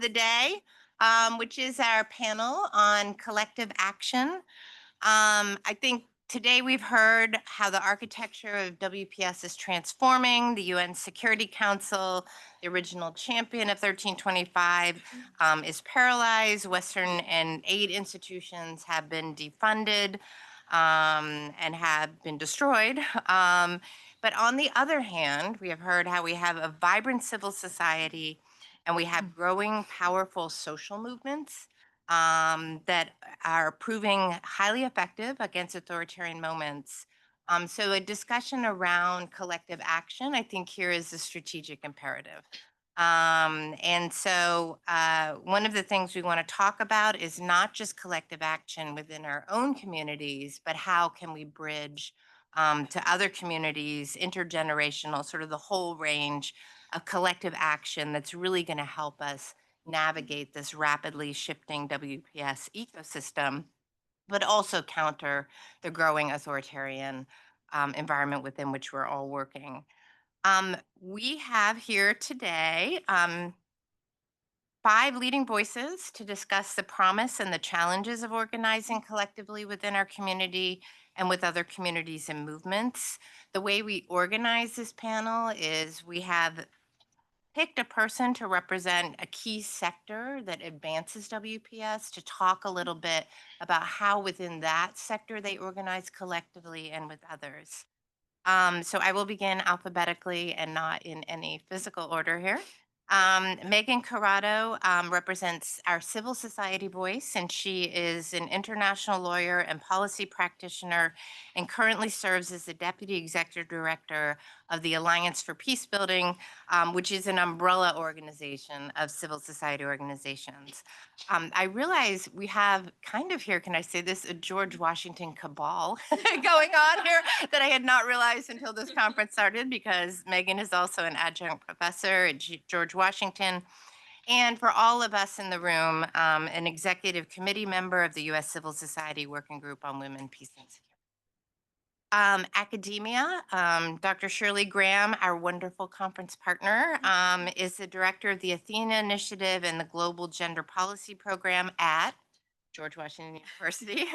the day, which is our panel on collective action. I think today we've heard how the architecture of WPS is transforming. The UN Security Council, the original champion of 1325, is paralyzed. Western and aid institutions have been defunded and have been destroyed. But on the other hand, we have heard how we have a vibrant civil society and we have growing, powerful social movements that are proving highly effective against authoritarian moments. So a discussion around collective action, I think here is a strategic imperative. One of the things we want to talk about is not just collective action within our own communities, but how can we bridge to other communities, intergenerational, sort of the whole range of collective action that's really going to help us navigate this rapidly shifting WPS ecosystem, but also counter the growing authoritarian environment within which we're all working. We have here today five leading voices to discuss the promise and the challenges of organizing collectively within our community and with other communities and movements. The way we organize this panel is we have picked a person to represent a key sector that advances WPS to talk a little bit about how within that sector they organize collectively and with others. So I will begin alphabetically and not in any physical order here. Megan Corrado represents our civil society voice, and she is an international lawyer and policy practitioner and currently serves as the deputy executive director of the Alliance for Peacebuilding, which is an umbrella organization of civil society organizations. I realize we have kind of here, can I say this, a George Washington cabal going on here that I had not realized until this conference started because Megan is also an adjunct professor at George Washington. And for all of us in the room, an executive committee member of the U.S. Civil Society Working Group on Women, Peace, and Security. Academia, Dr. Shirley Graham, our wonderful conference partner, is the director of the Athena Initiative and the Global Gender Policy Program at George Washington University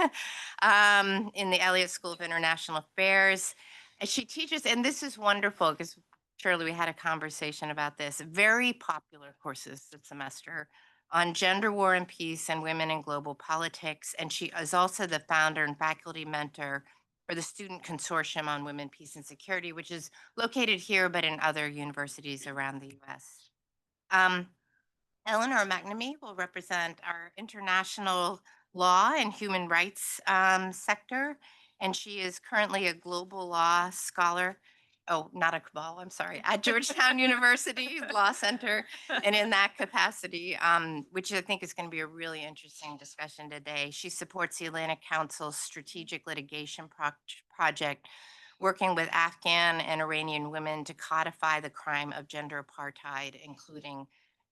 in the Elliott School of International Affairs. And she teaches, and this is wonderful because Shirley, we had a conversation about this, very popular courses this semester on gender, war, and peace and women in global politics. And she is also the founder and faculty mentor for the Student Consortium on Women, Peace, and Security, which is located here, but in other universities around the US. Eleanor McNamee will represent our international law and human rights sector, and she is currently a global law scholar. Oh, not a cabal, I'm sorry, at Georgetown University Law Center. And in that capacity, which I think is going to be a really interesting discussion today, she supports the Atlantic Council's strategic litigation project, working with Afghan and Iranian women to codify the crime of gender apartheid, including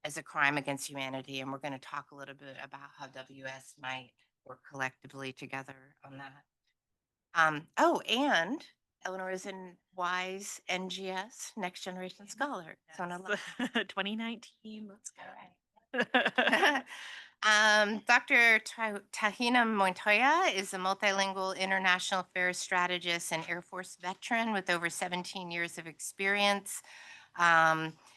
as a crime against humanity. And we're going to talk a little bit about how WS might work collectively together on that. And Eleanor is in WISE NGS, Next Generation Scholar. So on a level. 2019. Let's go. Dr. Tahina Montoya is a multilingual international affairs strategist and Air Force veteran with over 17 years of experience.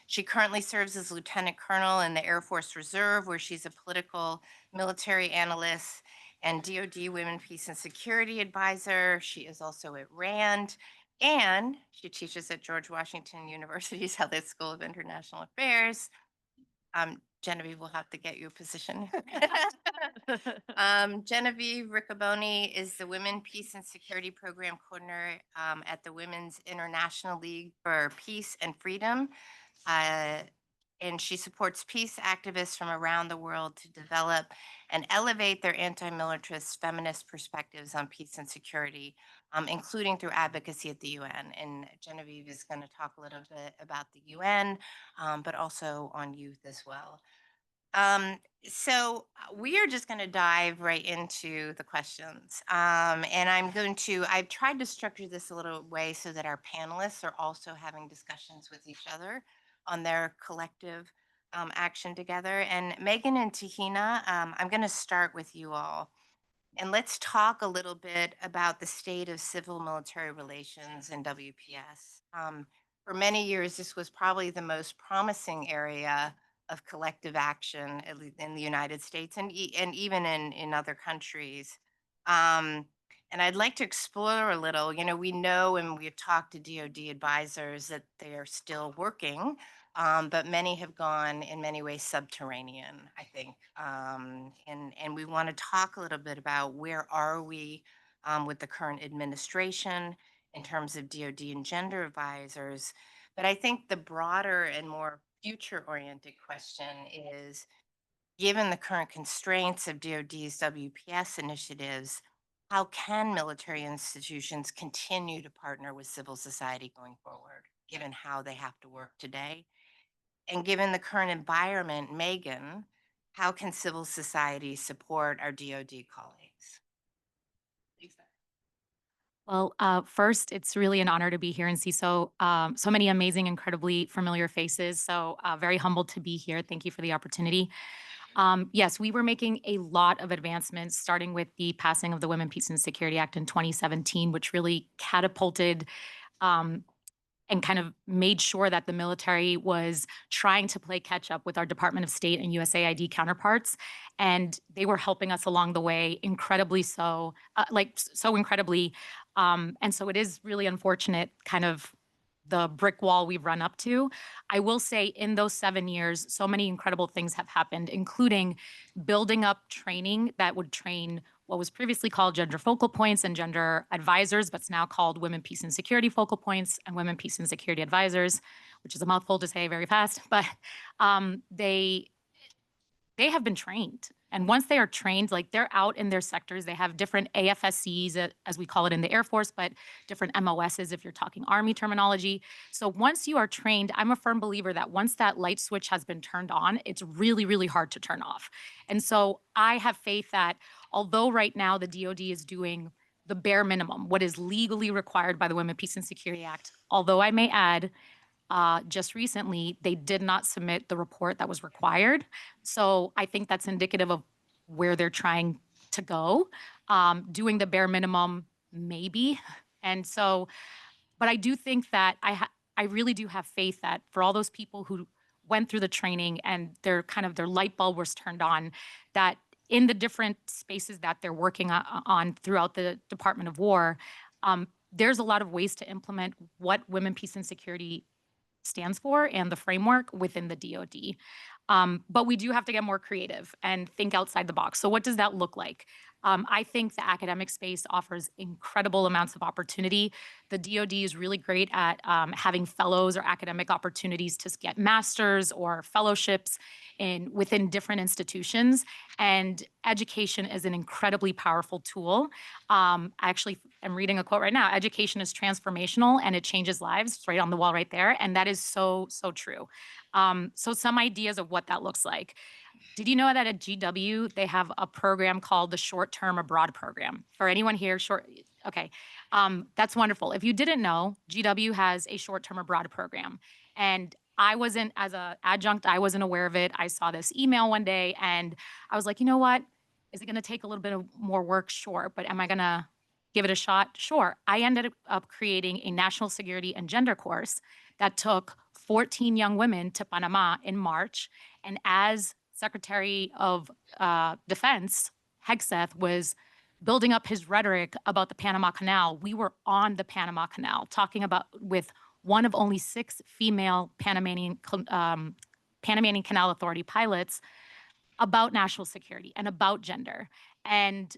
She currently serves as Lieutenant Colonel in the Air Force Reserve, where she's a political military analyst and DoD Women, Peace, and Security Advisor. She is also at RAND, and she teaches at George Washington University's Elliott School of International Affairs. Genevieve will have to get you a position. Genevieve Riccoboni is the Women, Peace, and Security Program Coordinator at the Women's International League for Peace and Freedom. And she supports peace activists from around the world to develop and elevate their anti-militarist feminist perspectives on peace and security, including through advocacy at the UN. And Genevieve is going to talk a little bit about the UN, but also on youth as well. We are just going to dive right into the questions. And I've tried to structure this a little way so that our panelists are also having discussions with each other on their collective action together. And Megan and Tahina, I'm going to start with you all. And let's talk a little bit about the state of civil military relations in WPS. For many years, this was probably the most promising area of collective action, at least in the United States and, and even in other countries. Um, and I'd like to explore a little. We know and we've talked to DoD advisors that they are still working, but many have gone in many ways subterranean, I think. And we want to talk a little bit about where are we with the current administration in terms of DoD and gender advisors. But I think the broader and more future oriented question is, given the current constraints of DoD's WPS initiatives, how can military institutions continue to partner with civil society going forward, given how they have to work today? And given the current environment, Megan, how can civil society support our DoD colleagues? Lisa. Well, first, it's really an honor to be here and see so many amazing, incredibly familiar faces. So very humbled to be here. Thank you for the opportunity. Yes, we were making a lot of advancements, starting with the passing of the Women, Peace, and Security Act in 2017, which really catapulted um, and kind of made sure that the military was trying to play catch up with our Department of State and USAID counterparts. And they were helping us along the way, incredibly so, so incredibly. And so it is really unfortunate, kind of the brick wall we've run up to. I will say in those 7 years, so many incredible things have happened, including building up training that would train what was previously called gender focal points and gender advisors, but it's now called women, peace, and security focal points and women, peace, and security advisors, which is a mouthful to say very fast. But they have been trained. And once they are trained, like they're out in their sectors, they have different AFSCs, as we call it in the Air Force, but different MOSs if you're talking Army terminology. So once you are trained, I'm a firm believer that once that light switch has been turned on, it's really, really hard to turn off. And so I have faith that although right now the DoD is doing the bare minimum, what is legally required by the Women, Peace, and Security Act, although I may add, just recently, they did not submit the report that was required. So I think that's indicative of where they're trying to go. Doing the bare minimum, maybe. And so, but I do think that I really do have faith that for all those people who went through the training and their light bulb was turned on, that in the different spaces that they're working on throughout the Department of War, there's a lot of ways to implement what women, peace, and security stands for and the framework within the DoD. But we do have to get more creative and think outside the box. So, what does that look like? I think the academic space offers incredible amounts of opportunity. The DoD is really great at having fellows or academic opportunities to get masters or fellowships within different institutions. And education is an incredibly powerful tool. I actually am reading a quote right now. Education is transformational and it changes lives. It's right on the wall right there. And that is so, so true. So some ideas of what that looks like. Did you know that at GW they have a program called the Short Term Abroad Program? For anyone here, okay, that's wonderful. If you didn't know, GW has a short term abroad program, and I wasn't as a adjunct, I wasn't aware of it. I saw this email one day, and I was like, you know what? Is it going to take a little bit of more work? Sure, but am I going to give it a shot? Sure. I ended up creating a national security and gender course that took 14 young women to Panama in March. And as Secretary of Defense, Hegseth was building up his rhetoric about the Panama Canal, we were on the Panama Canal talking about with one of only 6 female Panamanian Canal Authority pilots about national security and about gender. And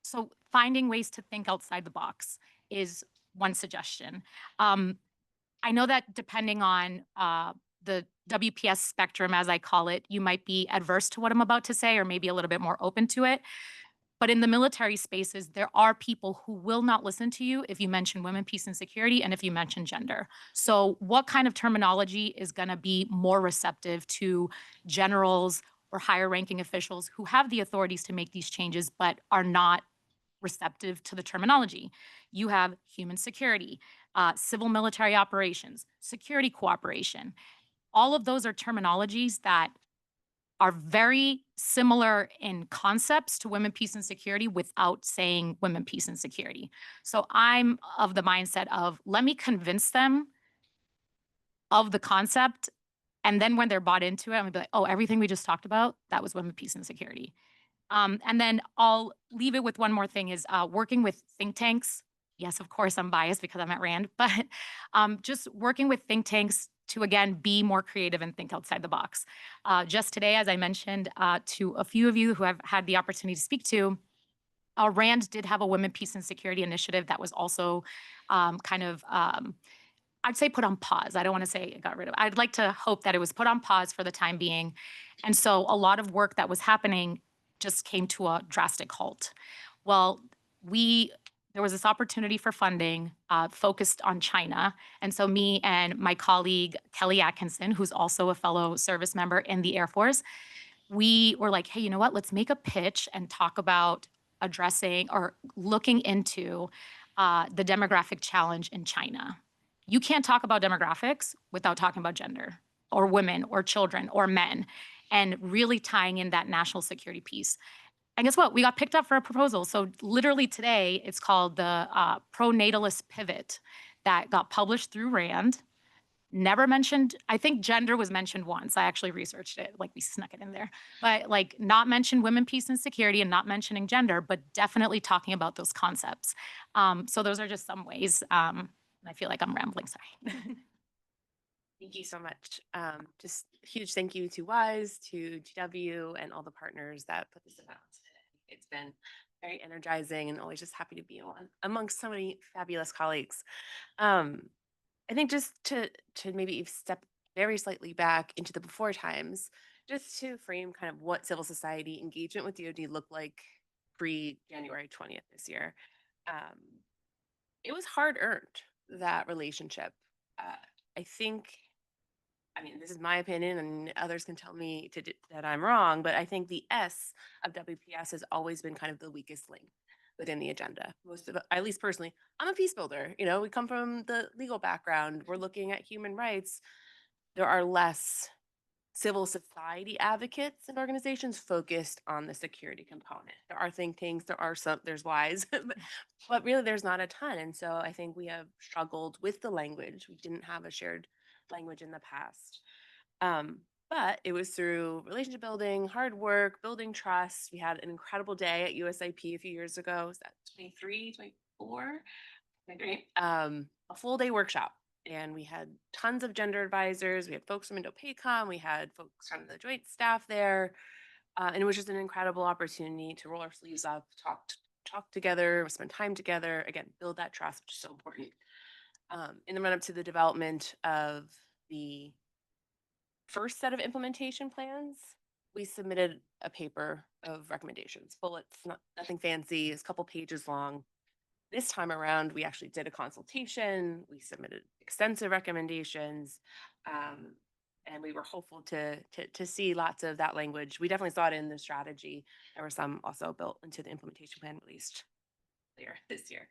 so finding ways to think outside the box is one suggestion. I know that depending on the WPS spectrum, as I call it, you might be adverse to what I'm about to say or maybe a little bit more open to it. But in the military spaces, there are people who will not listen to you if you mention women, peace, and security, and if you mention gender. So, what kind of terminology is going to be more receptive to generals or higher ranking officials who have the authorities to make these changes but are not receptive to the terminology? You have human security, civil military operations, security cooperation. all of those are terminologies that are very similar in concepts to women, peace, and security without saying women, peace, and security. So I'm of the mindset of let me convince them of the concept. And then when they're bought into it, I'm gonna be like, oh, everything we just talked about, that was women, peace, and security. And then I'll leave it with one more thing is working with think tanks. Yes, of course, I'm biased because I'm at RAND, but just working with think tanks to, again, be more creative and think outside the box. Just today, as I mentioned to a few of you who I've had the opportunity to speak to, RAND did have a Women, Peace, and Security initiative that was also kind of I'd say put on pause. I don't want to say it got rid of. I'd like to hope that it was put on pause for the time being. And so a lot of work that was happening just came to a drastic halt. Well, we there was this opportunity for funding focused on China. And so me and my colleague Kelly Atkinson, who's also a fellow service member in the Air Force, we were like, hey, you know what? Let's make a pitch and talk about addressing or looking into the demographic challenge in China. You can't talk about demographics without talking about gender or women or children or men and really tying in that national security piece. And guess what? We got picked up for a proposal. So literally today, it's called the Pronatalist Pivot that got published through RAND. Never mentioned, I think gender was mentioned once. I actually researched it, like we snuck it in there. But like not mentioned women, peace, and security and not mentioning gender, but definitely talking about those concepts. So those are just some ways. And I feel like I'm rambling, sorry. Thank you so much. Just huge thank you to WISE, to GW, and all the partners that put this event. It's been very energizing and always just happy to be amongst so many fabulous colleagues. I think just to maybe step very slightly back into the before times, just to frame kind of what civil society engagement with DoD looked like pre January 20th this year. Um, it was hard earned, that relationship. I think, I mean, this is my opinion, and others can tell me that I'm wrong, but I think the S of WPS has always been kind of the weakest link within the agenda. Most of, at least personally, I'm a peace builder. You know, we come from the legal background. We're looking at human rights. There are less civil society advocates and organizations focused on the security component. There are think tanks, there's WISE, but really there's not a ton. And so I think we have struggled with the language. We didn't have a shared language in the past. But it was through relationship building, hard work, building trust. We had an incredible day at USIP a few years ago. Was that 23, 24? Great. A full day workshop. And we had tons of gender advisors. We had folks from Indo-PACOM. We had folks from the joint staff there. And it was just an incredible opportunity to roll our sleeves up, talk together, spend time together, again, build that trust, which is so important. In the run up to the development of the first set of implementation plans, we submitted a paper of recommendations, bullets, nothing fancy, it's a couple pages long. This time around, we actually did a consultation. We submitted extensive recommendations, and we were hopeful to see lots of that language. We definitely saw it in the strategy. There were some also built into the implementation plan released later this year.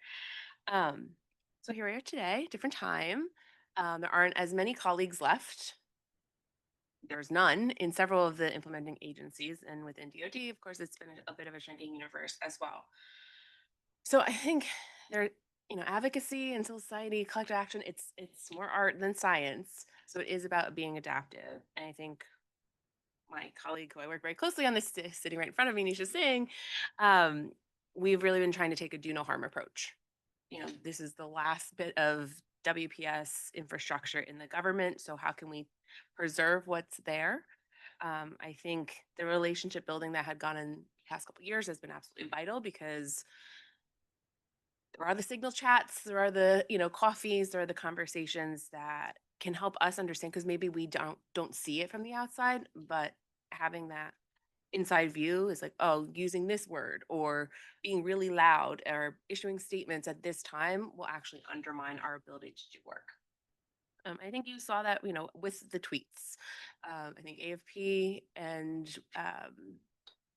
So here we are today, different time. There aren't as many colleagues left. There's none in several of the implementing agencies, and within DoD, of course, it's been a bit of a shrinking universe as well. So I think there, advocacy and civil society, collective action, it's more art than science. So it is about being adaptive. And I think my colleague who I work very closely on this, sitting right in front of me, Nisha Singh, we've really been trying to take a do no harm approach. This is the last bit of WPS infrastructure in the government. So how can we preserve what's there? I think the relationship building that had gone in the past couple of years has been absolutely vital because there are the signal chats, there are the coffees, there are the conversations that can help us understand, because maybe we don't see it from the outside, but having that inside view is like, oh, using this word or being really loud or issuing statements at this time will actually undermine our ability to do work. I think you saw that with the tweets. I think AFP and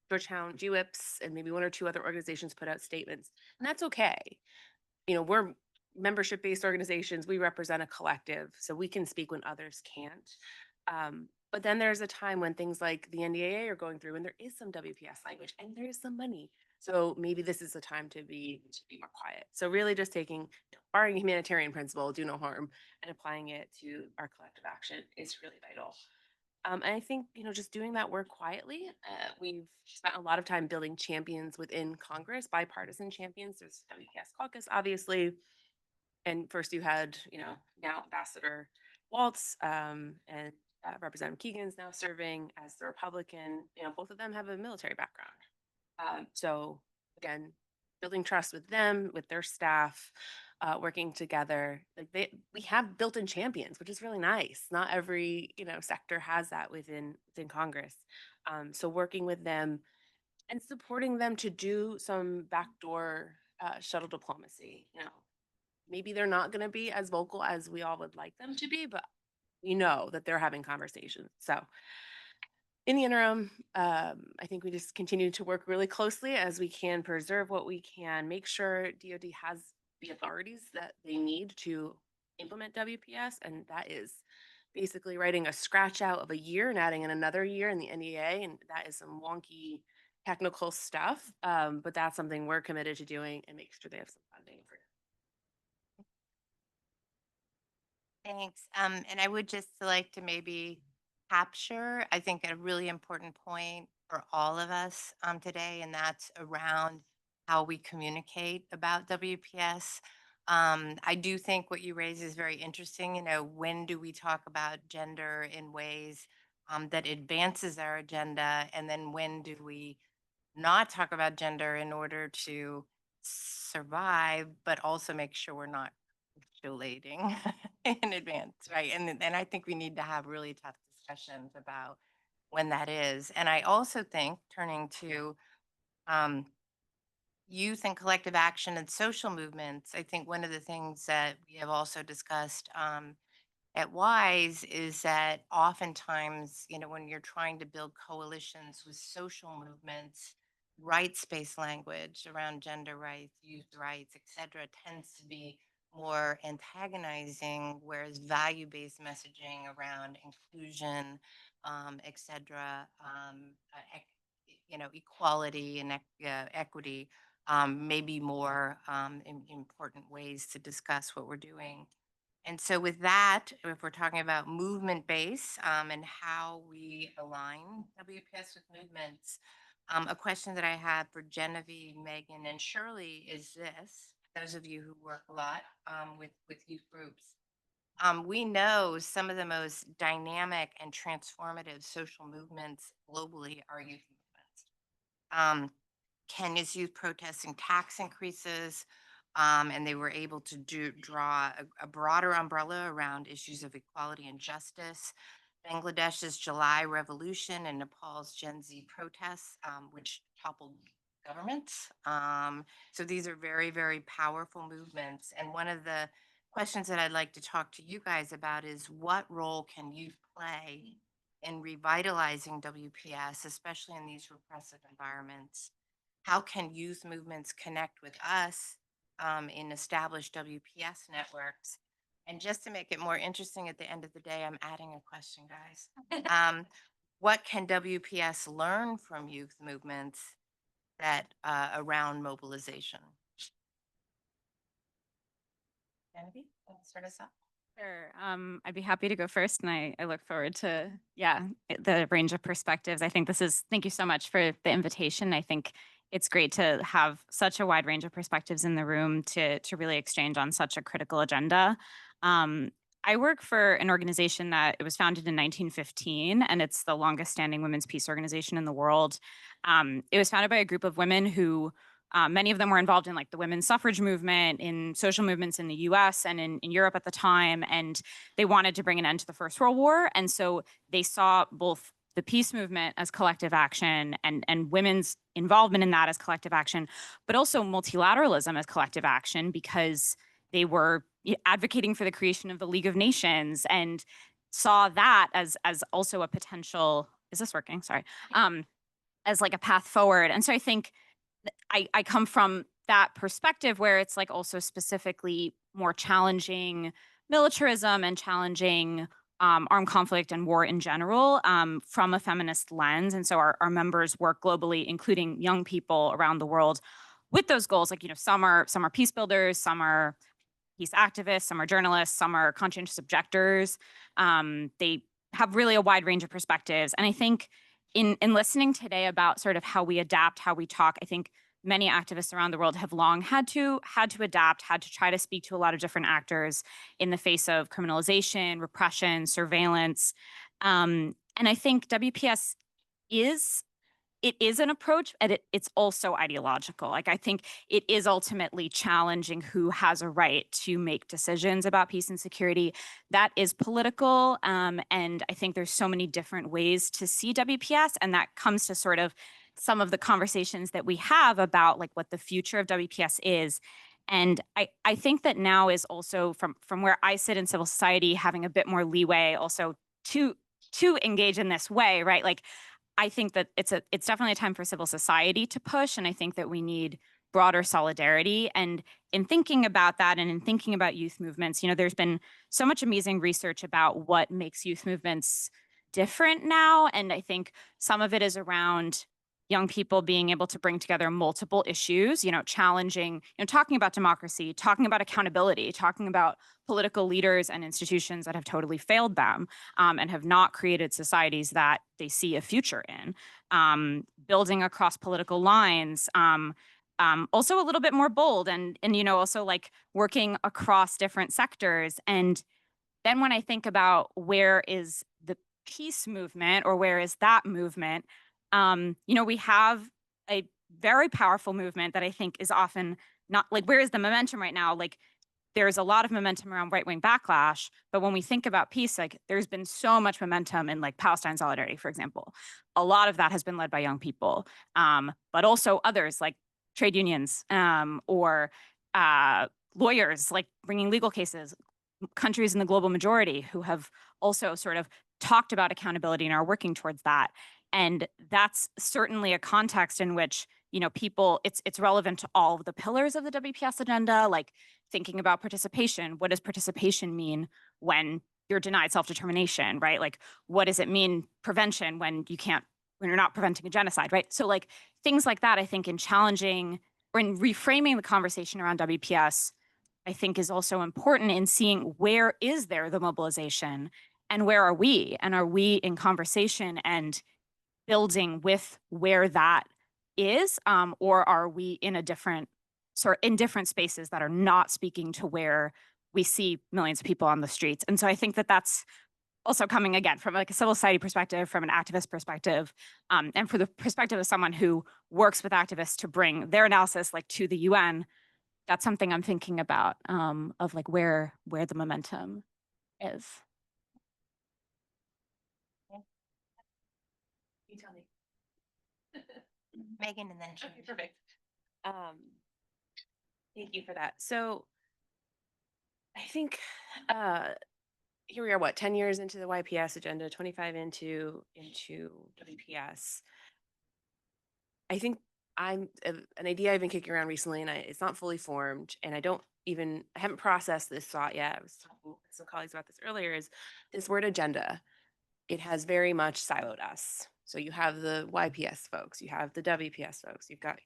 Georgetown GWIPS and maybe one or two other organizations put out statements, and that's okay. We're membership-based organizations. We represent a collective, so we can speak when others can't. But then there's a time when things like the NDAA are going through and there is some WPS language and there is some money. So maybe this is the time to be more quiet. So really just taking, borrowing humanitarian principle, do no harm, and applying it to our collective action is really vital. And I think, just doing that work quietly, we've spent a lot of time building champions within Congress, bipartisan champions. There's WPS caucus, obviously. And first you had, now Ambassador Waltz, and Representative Keegan's now serving as the Republican. Both of them have a military background. So again, building trust with them, with their staff, working together. Like we have built-in champions, which is really nice. Not every sector has that within Congress. So working with them and supporting them to do some backdoor shuttle diplomacy. Maybe they're not going to be as vocal as we all would like them to be, but we know that they're having conversations. So in the interim, I think we just continue to work really closely as we can preserve what we can, make sure DoD has the authorities that they need to implement WPS, and that is basically writing a scratch out of a year and adding in another year in the NEA, and that is some wonky technical stuff, but that's something we're committed to doing and make sure they have some funding for it. Thanks. And I would just like to maybe capture, I think, a really important point for all of us today, and that's around how we communicate about WPS. I do think what you raise is very interesting. When do we talk about gender in ways that advances our agenda, and then when do we not talk about gender in order to survive, but also make sure we're not capitulating in advance, right? And I think we need to have really tough discussions about when that is. And I also think, turning to um, youth and collective action and social movements, I think one of the things that we have also discussed at WISE is that oftentimes, when you're trying to build coalitions with social movements, rights-based language around gender rights, youth rights, et cetera, tends to be more antagonizing, whereas value-based messaging around inclusion, et cetera, equality and equity may be more important ways to discuss what we're doing. And so with that, if we're talking about movement base and how we align WPS with movements, a question that I have for Genevieve, Megan, and Shirley is this: those of you who work a lot with youth groups, we know some of the most dynamic and transformative social movements globally are youth movements. Kenya's youth protesting tax increases, and they were able to draw a broader umbrella around issues of equality and justice. Bangladesh's July Revolution and Nepal's Gen Z protests, which toppled governments. So these are very, very powerful movements. And one of the questions that I'd like to talk to you guys about is, what role can youth play in revitalizing WPS, especially in these repressive environments? How can youth movements connect with us in established WPS networks? And just to make it more interesting at the end of the day, I'm adding a question, guys. What can WPS learn from youth movements that around mobilization? Genevieve, want to start us off? Sure. I'd be happy to go first, and I look forward to, the range of perspectives. Thank you so much for the invitation. I think it's great to have such a wide range of perspectives in the room to really exchange on such a critical agenda. I work for an organization that it was founded in 1915, and it's the longest standing women's peace organization in the world. It was founded by a group of women who many of them were involved in like the women's suffrage movement, in social movements in the US and in Europe at the time. And they wanted to bring an end to the First World War. And so they saw both the peace movement as collective action and women's involvement in that as collective action, but also multilateralism as collective action, because they were advocating for the creation of the League of Nations and saw that as also a potential, is this working? Sorry. As like a path forward. And so I think I come from that perspective where it's like also specifically more challenging militarism and challenging armed conflict and war in general from a feminist lens. And so our members work globally, including young people around the world with those goals. Like, some are peace builders, some are peace activists, some are journalists, some are conscientious objectors. They have really a wide range of perspectives. And I think in listening today about sort of how we adapt, how we talk, I think many activists around the world have long had to adapt, had to try to speak to a lot of different actors in the face of criminalization, repression, surveillance. And I think WPS is an approach, and it's also ideological. Like, I think it is ultimately challenging who has a right to make decisions about peace and security. That is political, and I think there's so many different ways to see WPS, and that comes to sort of some of the conversations that we have about like what the future of WPS is. And I think that now is also from where I sit in civil society, having a bit more leeway also to engage in this way, right? Like, I think that it's definitely a time for civil society to push, and I think that we need broader solidarity. And in thinking about that, and in thinking about youth movements, there's been so much amazing research about what makes youth movements different now, and I think some of it is around young people being able to bring together multiple issues, challenging, talking about democracy, talking about accountability, talking about political leaders and institutions that have totally failed them, and have not created societies that they see a future in, building across political lines, also a little bit more bold, and also like working across different sectors. And then when I think about where is the peace movement, or where is that movement, we have a very powerful movement that I think is often not like, where is the momentum right now? Like, there's a lot of momentum around right-wing backlash, but when we think about peace, like, there's been so much momentum in like Palestine solidarity, for example. A lot of that has been led by young people, but also others like trade unions, or lawyers, like bringing legal cases, countries in the global majority who have also sort of talked about accountability and are working towards that. And that's certainly a context in which, people, it's relevant to all of the pillars of the WPS agenda, like thinking about participation. What does participation mean when you're denied self-determination, right? Like, what does it mean prevention when you're not preventing a genocide, right? So like things like that, I think in challenging or in reframing the conversation around WPS, I think is also important in seeing where is there the mobilization and where are we? And are we in conversation and building with where that is? Or are we in different spaces that are not speaking to where we see millions of people on the streets? And so I think that that's also coming again from like a civil society perspective, from an activist perspective, and for the perspective of someone who works with activists to bring their analysis like to the UN. That's something I'm thinking about, of like where the momentum is. You tell me. Megan and then Okay, George. perfect. Thank you for that. So I think here we are, 10 years into the YPS agenda, 25 into WPS. I think an idea I've been kicking around recently, and it's not fully formed, and I haven't processed this thought yet. I was talking with some colleagues about this earlier, is this word agenda. It has very much siloed us. So you have the YPS folks, you have the WPS folks, you've got,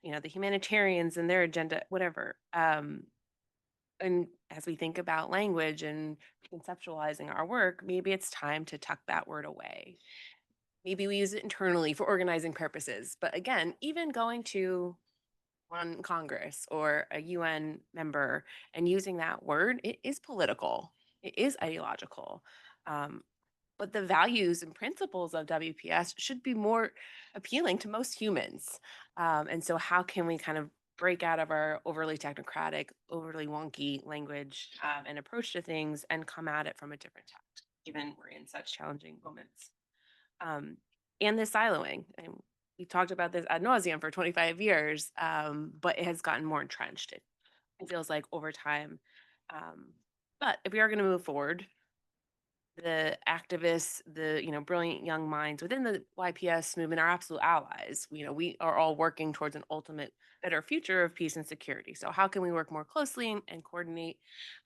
the humanitarians and their agenda, whatever. And as we think about language and conceptualizing our work, maybe it's time to tuck that word away. Maybe we use it internally for organizing purposes. But again, even going to one Congress or a UN member and using that word, it is political, it is ideological. But the values and principles of WPS should be more appealing to most humans. And so how can we kind of break out of our overly technocratic, overly wonky language and approach to things and come at it from a different tact, given we're in such challenging moments. And this siloing. And we talked about this ad nauseum for 25 years, but it has gotten more entrenched. It feels like over time. But if we are going to move forward, the activists, the brilliant young minds within the YPS movement are absolute allies. We are all working towards an ultimate better future of peace and security. So how can we work more closely and coordinate?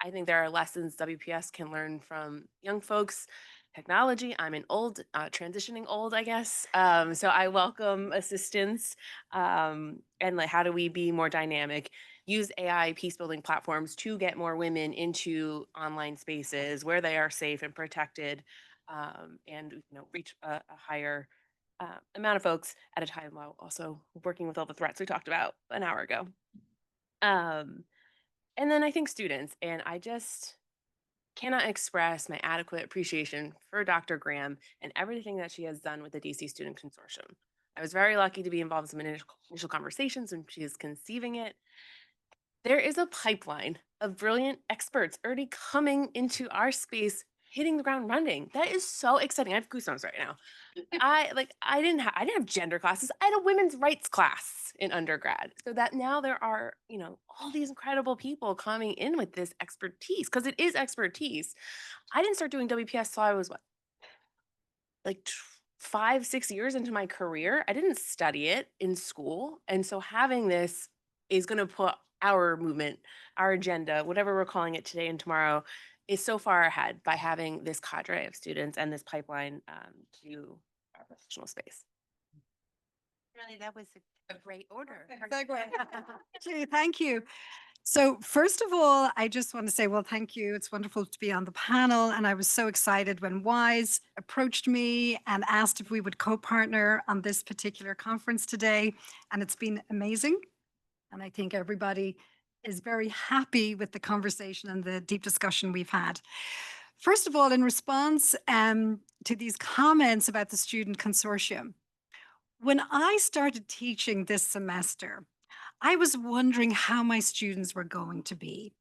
I think there are lessons WPS can learn from young folks. Technology. I'm an old, transitioning old, I guess. So I welcome assistance. And like, how do we be more dynamic? Use AI peace building platforms to get more women into online spaces where they are safe and protected, and reach a higher amount of folks at a time while also working with all the threats we talked about an hour ago. And then I think students, and I just cannot express my adequate appreciation for Dr. Graham and everything that she has done with the DC Student Consortium. I was very lucky to be involved in some initial conversations when she is conceiving it. There is a pipeline of brilliant experts already coming into our space, hitting the ground running. That is so exciting. I have goosebumps right now. I didn't have gender classes. I had a women's rights class in undergrad. So that now there are, all these incredible people coming in with this expertise, because it is expertise. I didn't start doing WPS till I was what, like 5, 6 years into my career. I didn't study it in school. And so having this is going to put our movement, our agenda, whatever we're calling it today and tomorrow, is so far ahead by having this cadre of students and this pipeline to our professional space. Really, that was a great order. Thank you. So first of all, I just want to say, well, thank you. It's wonderful to be on the panel. And I was so excited when WISE approached me and asked if we would co-partner on this particular conference today. And it's been amazing. And I think everybody is very happy with the conversation and the deep discussion we've had. First of all, in response to these comments about the student consortium, when I started teaching this semester, I was wondering how my students were going to be,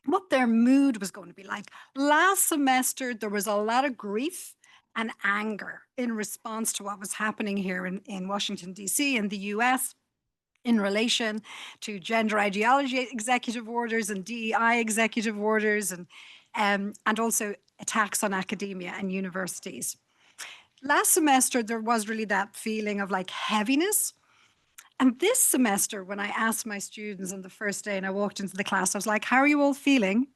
what their mood was going to be like. Last semester, there was a lot of grief and anger in response to what was happening here in Washington, D.C., in the US, in relation to gender ideology executive orders and DEI executive orders, and also attacks on academia and universities. Last semester, there was really that feeling of like heaviness. And this semester, when I asked my students on the first day and I walked into the class, I was like, how are you all feeling?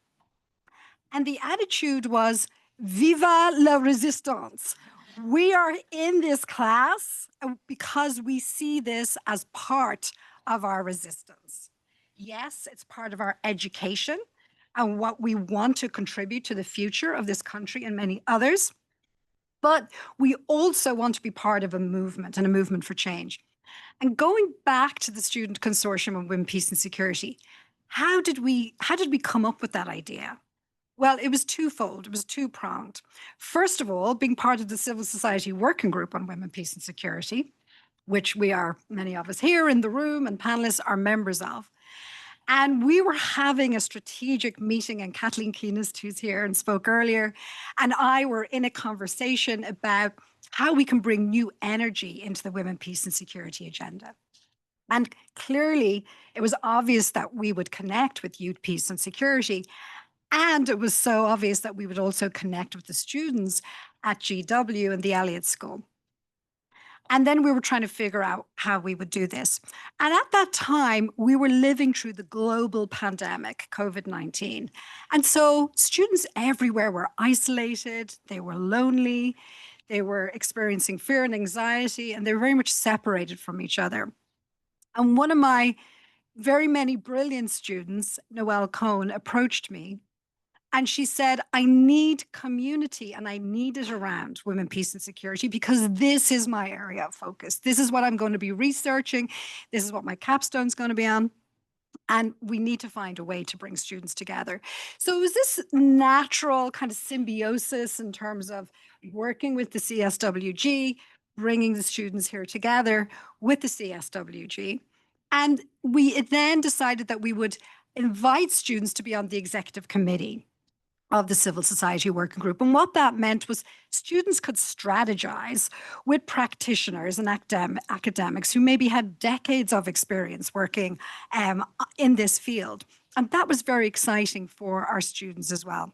And the attitude was, viva la resistance. We are in this class because we see this as part of our resistance. Yes, it's part of our education and what we want to contribute to the future of this country and many others. But we also want to be part of a movement and a movement for change. And going back to the Student Consortium on Women, Peace and Security, how did we come up with that idea? Well, it was twofold. It was two-pronged. First of all, being part of the Civil Society Working Group on Women, Peace and Security, which we are, many of us here in the room and panelists are members of. And we were having a strategic meeting, and Kathleen Keenest, who's here and spoke earlier, and I were in a conversation about how we can bring new energy into the women, peace and security agenda. And clearly, it was obvious that we would connect with youth, peace and security. And it was so obvious that we would also connect with the students at GW and the Elliott School. And then we were trying to figure out how we would do this. And at that time, we were living through the global pandemic, COVID-19. And so students everywhere were isolated, they were lonely, they were experiencing fear and anxiety, and they were very much separated from each other. And one of my very many brilliant students, Noelle Cohn, approached me. And she said, I need community and I need it around women, peace and security because this is my area of focus. This is what I'm going to be researching. This is what my capstone is going to be on. And we need to find a way to bring students together. So it was this natural kind of symbiosis in terms of working with the CSWG, bringing the students here together with the CSWG. And we then decided that we would invite students to be on the executive committee of the Civil Society Working Group. And what that meant was students could strategize with practitioners and academics who maybe had decades of experience working in this field. And that was very exciting for our students as well.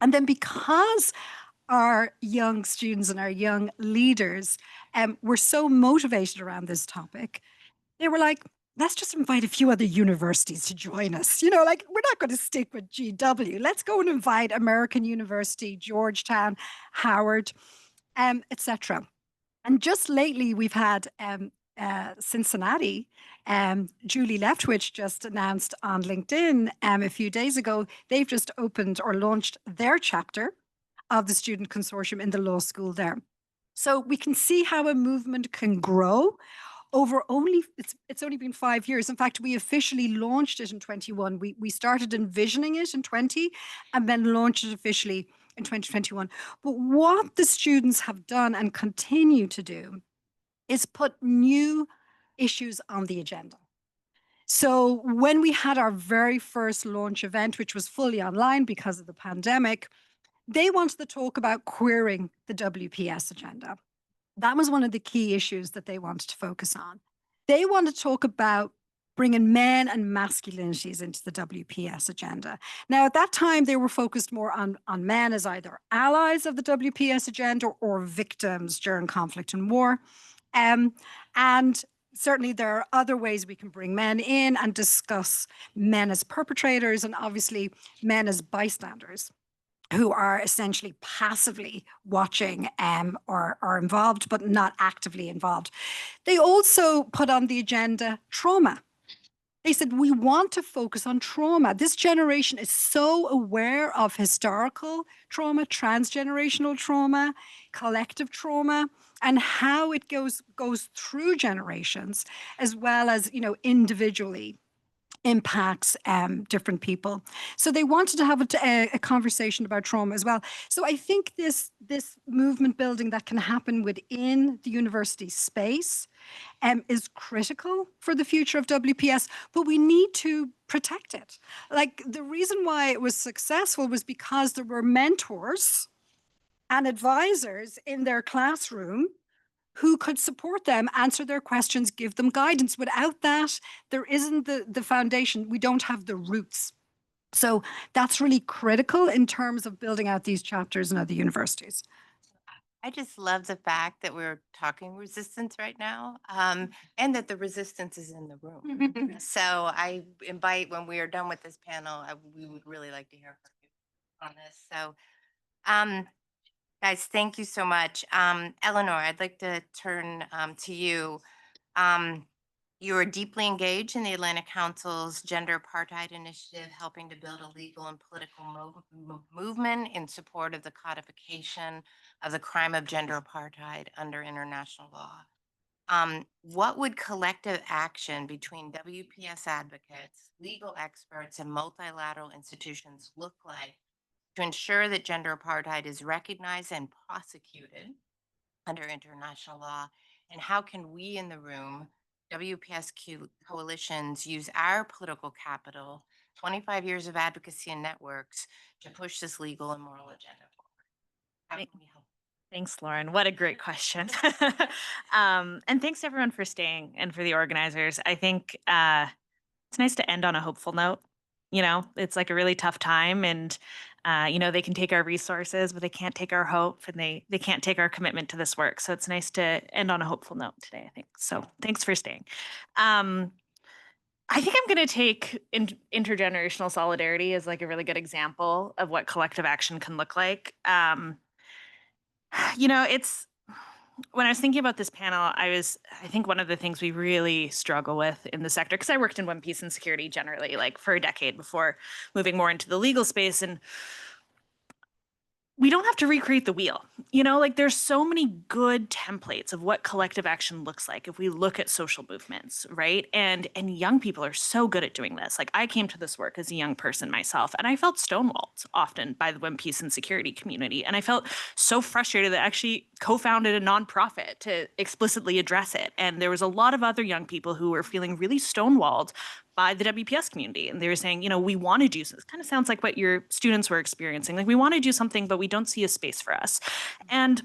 And then because our young students and our young leaders were so motivated around this topic, they were like, let's just invite a few other universities to join us. Like we're not going to stick with GW. Let's go and invite American University, Georgetown, Howard, etc. And just lately, we've had Cincinnati. Julie Leftwich just announced on LinkedIn a few days ago, they've just opened or launched their chapter of the student consortium in the law school there. So we can see how a movement can grow over it's only been 5 years. In fact, we officially launched it in 21. We started envisioning it in 20 and then launched it officially in 2021. But what the students have done and continue to do is put new issues on the agenda. So when we had our very first launch event, which was fully online because of the pandemic, they wanted to talk about queering the WPS agenda. That was one of the key issues that they wanted to focus on. They want to talk about bringing men and masculinities into the WPS agenda. Now, at that time, they were focused more on men as either allies of the WPS agenda or victims during conflict and war. And certainly there are other ways we can bring men in and discuss men as perpetrators and obviously men as bystanders, who are essentially passively watching or are involved, but not actively involved. They also put on the agenda trauma. They said, we want to focus on trauma. This generation is so aware of historical trauma, transgenerational trauma, collective trauma, and how it goes through generations, as well as, individually impacts different people. So they wanted to have a conversation about trauma as well. So I think this movement building that can happen within the university space is critical for the future of WPS, but we need to protect it. Like the reason why it was successful was because there were mentors and advisors in their classroom who could support them, answer their questions, give them guidance. Without that, there isn't the foundation. We don't have the roots. So that's really critical in terms of building out these chapters in other universities. I just love the fact that we're talking resistance right now, and that the resistance is in the room. So I invite, when we are done with this panel, we would really like to hear from you on this. So, guys, thank you so much. Eleanor, I'd like to turn to you. You are deeply engaged in the Atlantic Council's Gender Apartheid Initiative, helping to build a legal and political movement in support of the codification of the crime of gender apartheid under international law. What would collective action between WPS advocates, legal experts, and multilateral institutions look like to ensure that gender apartheid is recognized and prosecuted under international law? And how can we in the room, WPS coalitions, use our political capital, 25 years of advocacy and networks, to push this legal and moral agenda forward? How can we help? Thanks, Lauren. What a great question. And thanks everyone for staying and for the organizers. I think it's nice to end on a hopeful note. It's like a really tough time, and they can take our resources, but they can't take our hope, and they can't take our commitment to this work. So it's nice to end on a hopeful note today, I think. So thanks for staying. I think I'm going to take intergenerational solidarity as like a really good example of what collective action can look like. It's when I was thinking about this panel, I think one of the things we really struggle with in the sector, because I worked in peace and security generally, like for a decade before moving more into the legal space, and we don't have to recreate the wheel. There's so many good templates of what collective action looks like if we look at social movements, right? And young people are so good at doing this. Like I came to this work as a young person myself, and I felt stonewalled often by the peace and security community. And I felt so frustrated that I actually co-founded a nonprofit to explicitly address it. And there was a lot of other young people who were feeling really stonewalled by the WPS community. And they were saying, we want to do something. This kind of sounds like what your students were experiencing. Like we want to do something, but we don't see a space for us. And,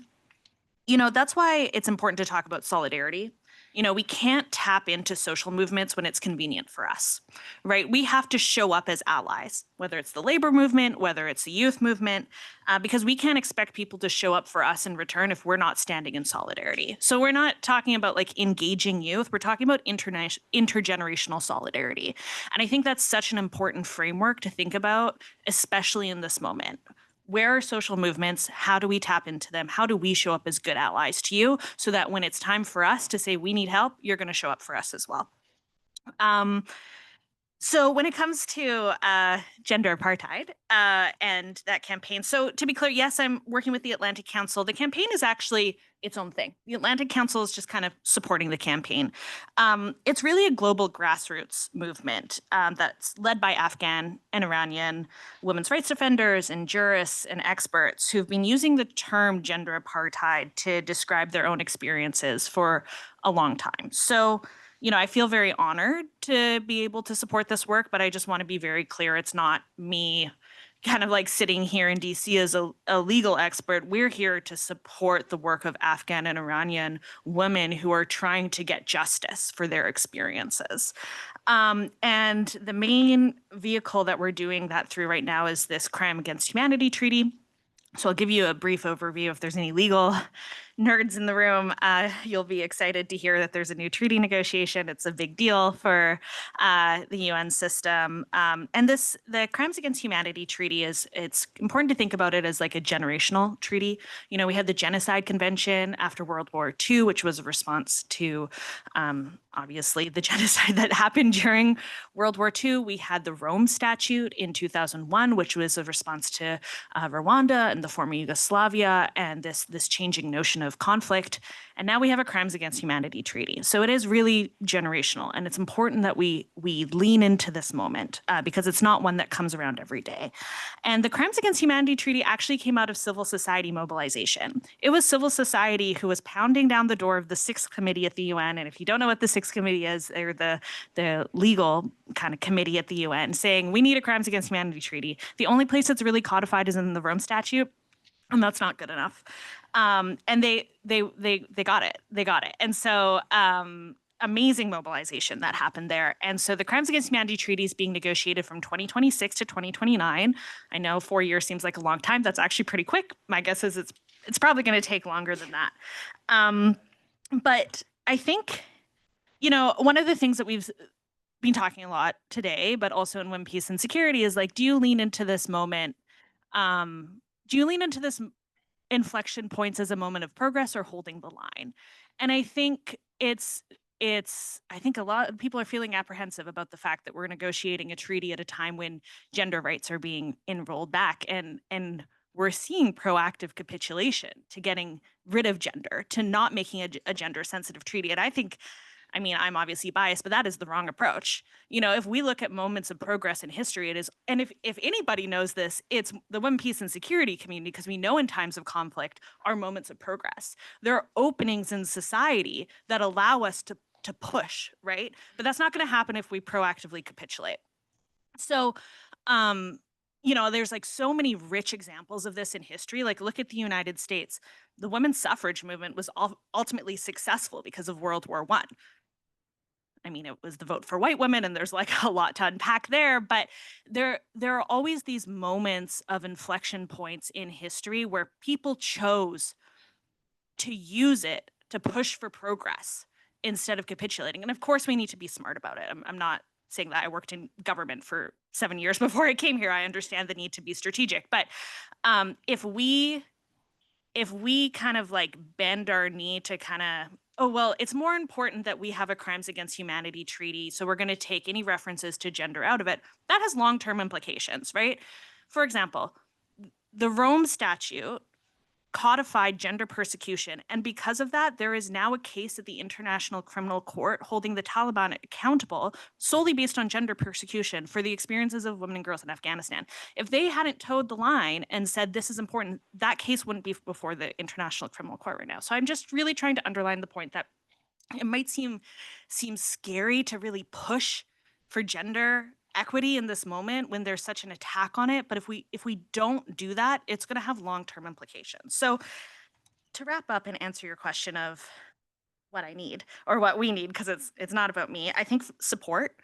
that's why it's important to talk about solidarity. You know, we can't tap into social movements when it's convenient for us, right? We have to show up as allies, whether it's the labor movement, whether it's the youth movement, because we can't expect people to show up for us in return if we're not standing in solidarity. So we're not talking about like engaging youth, we're talking about intergenerational solidarity. And I think that's such an important framework to think about, especially in this moment. Where are social movements? How do we tap into them? How do we show up as good allies to you so that when it's time for us to say we need help, you're going to show up for us as well? So when it comes to gender apartheid and that campaign, so to be clear, yes, I'm working with the Atlantic Council. The campaign is actually its own thing. The Atlantic Council is just kind of supporting the campaign. It's really a global grassroots movement that's led by Afghan and Iranian women's rights defenders and jurists and experts who've been using the term gender apartheid to describe their own experiences for a long time. So, you know, I feel very honored to be able to support this work, but I just want to be very clear. It's not me kind of like sitting here in DC as a legal expert. We're here to support the work of Afghan and Iranian women who are trying to get justice for their experiences. And the main vehicle that we're doing that through right now is this Crime Against Humanity Treaty. So I'll give you a brief overview. If there's any legal nerds in the room, you'll be excited to hear that there's a new treaty negotiation. It's a big deal for the UN system. And the Crimes Against Humanity Treaty it's important to think about it as like a generational treaty. You know, we had the Genocide Convention after World War II, which was a response to obviously the genocide that happened during World War II. We had the Rome Statute in 2001, which was a response to Rwanda and the former Yugoslavia and this changing notion of conflict. And now we have a Crimes Against Humanity Treaty. So it is really generational, and it's important that we lean into this moment because it's not one that comes around every day. And the Crimes Against Humanity Treaty actually came out of civil society mobilization. It was civil society who was pounding down the door of the Sixth Committee at the UN. And if you don't know what the Sixth Committee is, they're the legal kind of committee at the UN saying, we need a Crimes Against Humanity Treaty. The only place that's really codified is in the Rome Statute. And that's not good enough. And they got it. They got it. And so amazing mobilization that happened there. And so the Crimes Against Humanity Treaty is being negotiated from 2026 to 2029. I know 4 years seems like a long time. That's actually pretty quick. My guess is it's probably going to take longer than that. But I think, you know, one of the things that we've been talking a lot today, but also in One Peace and Security is like, do you lean into this moment? Do you lean into this inflection points as a moment of progress or holding the line? And I think I think a lot of people are feeling apprehensive about the fact that we're negotiating a treaty at a time when gender rights are being enrolled back and we're seeing proactive capitulation to getting rid of gender, to not making a gender sensitive treaty. And I mean, I'm obviously biased, but that is the wrong approach. You know, if we look at moments of progress in history, it is, and if anybody knows this, it's the One Peace and Security community, because we know in times of conflict are moments of progress. There are openings in society that allow us to push, right? But that's not going to happen if we proactively capitulate. So, you know, there's like so many rich examples of this in history. Like, look at the United States. The women's suffrage movement was ultimately successful because of World War I. I mean, it was the vote for white women, and there's like a lot to unpack there, but there are always these moments of inflection points in history where people chose to use it to push for progress instead of capitulating. And of course, we need to be smart about it. I'm not saying that. I worked in government for 7 years before I came here. I understand the need to be strategic, but if we kind of like bend our knee to kind of, oh, well, it's more important that we have a Crimes Against Humanity treaty, so we're going to take any references to gender out of it, that has long-term implications, right? For example, the Rome Statute codified gender persecution, and because of that, there is now a case at the International Criminal Court holding the Taliban accountable solely based on gender persecution for the experiences of women and girls in Afghanistan. If they hadn't towed the line and said this is important, that case wouldn't be before the International Criminal Court right now. So I'm just really trying to underline the point that it might seem scary to really push for gender equity in this moment when there's such an attack on it. But if we don't do that, it's going to have long-term implications. So to wrap up and answer your question of what I need or what we need, because it's not about me. I think support,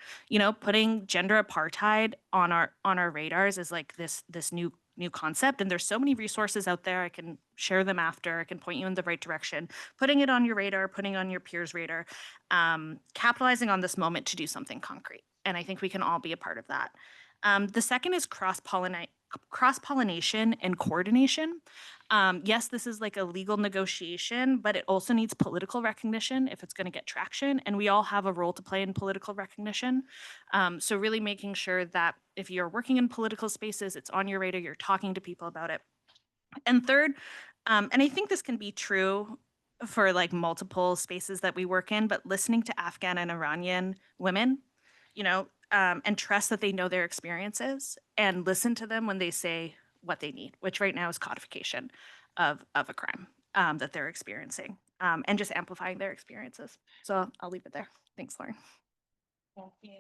putting gender apartheid on our radars is like this new concept, and there's so many resources out there. I can share them after. I can point you in the right direction. Putting it on your radar, putting on your peers' radar, capitalizing on this moment to do something concrete. And I think we can all be a part of that. The second is cross-pollination and coordination. Yes, this is like a legal negotiation, but it also needs political recognition if it's going to get traction. And we all have a role to play in political recognition. So really making sure that if you're working in political spaces, it's on your radar, you're talking to people about it. And third, and I think this can be true for like multiple spaces that we work in, but listening to Afghan and Iranian women, and trust that they know their experiences and listen to them when they say what they need, which right now is codification of a crime that they're experiencing, and just amplifying their experiences. So I'll leave it there. Thanks, Lauren. Thank you.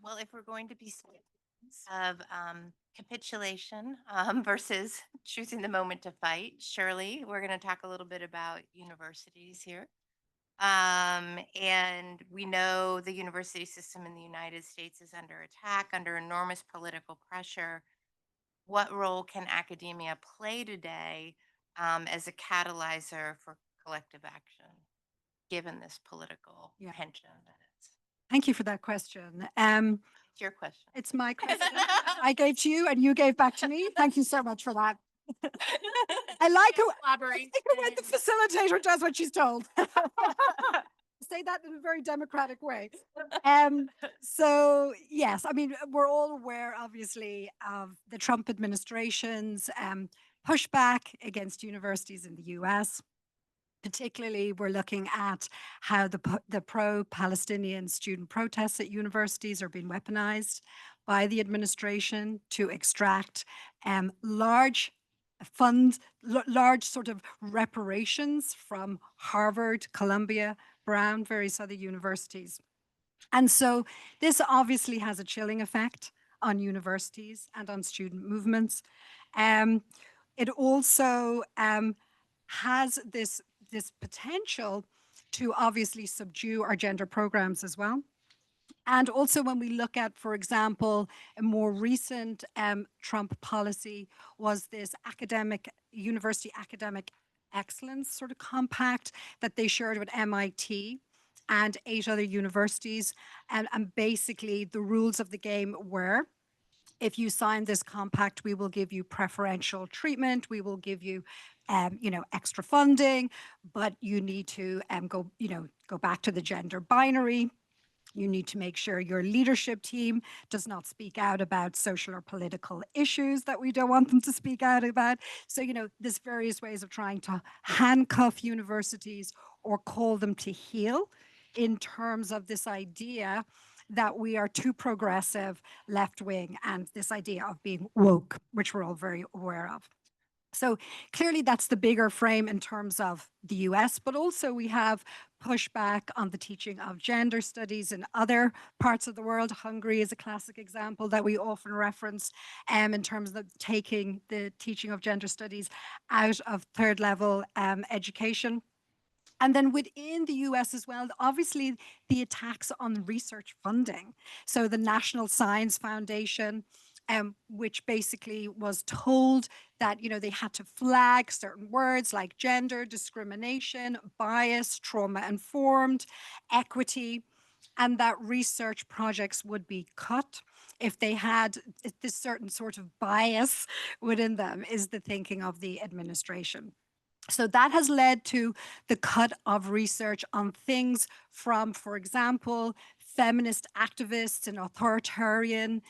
Well, if we're going to be of capitulation versus choosing the moment to fight, Shirley, we're going to talk a little bit about universities here. And we know the university system in the United States is under attack, under enormous political pressure. What role can academia play today as a catalyzer for collective action, given this political Yeah. tension that it's? Thank you for that question. It's your question. It's my question. I gave to you and you gave back to me. Thank you so much for that. I like it. I think it when the facilitator does what she's told. Say that in a very democratic way. So yes, I mean, we're all aware, obviously, of the Trump administration's pushback against universities in the US. Particularly, we're looking at how the pro-Palestinian student protests at universities are being weaponized by the administration to extract large large sort of reparations from Harvard, Columbia, Brown, various other universities. And so this obviously has a chilling effect on universities and on student movements. It also has this potential to obviously subdue our gender programs as well. And also when we look at, for example, a more recent Trump policy was this university academic excellence sort of compact that they shared with MIT and 8 other universities. And basically the rules of the game were, if you sign this compact, we will give you preferential treatment. We will give you, extra funding, but you need to go back to the gender binary. You need to make sure your leadership team does not speak out about social or political issues that we don't want them to speak out about. So, there's various ways of trying to handcuff universities or call them to heel in terms of this idea that we are too progressive, left wing, and this idea of being woke, which we're all very aware of. So clearly that's the bigger frame in terms of the US, but also we have pushback on the teaching of gender studies in other parts of the world. Hungary is a classic example that we often reference in terms of taking the teaching of gender studies out of third level education. And then within the US as well, obviously the attacks on research funding. So the National Science Foundation, which basically was told that they had to flag certain words like gender, discrimination, bias, trauma-informed, equity, and that research projects would be cut if they had this certain sort of bias within them, is the thinking of the administration. So that has led to the cut of research on things from, for example, feminist activists in authoritarian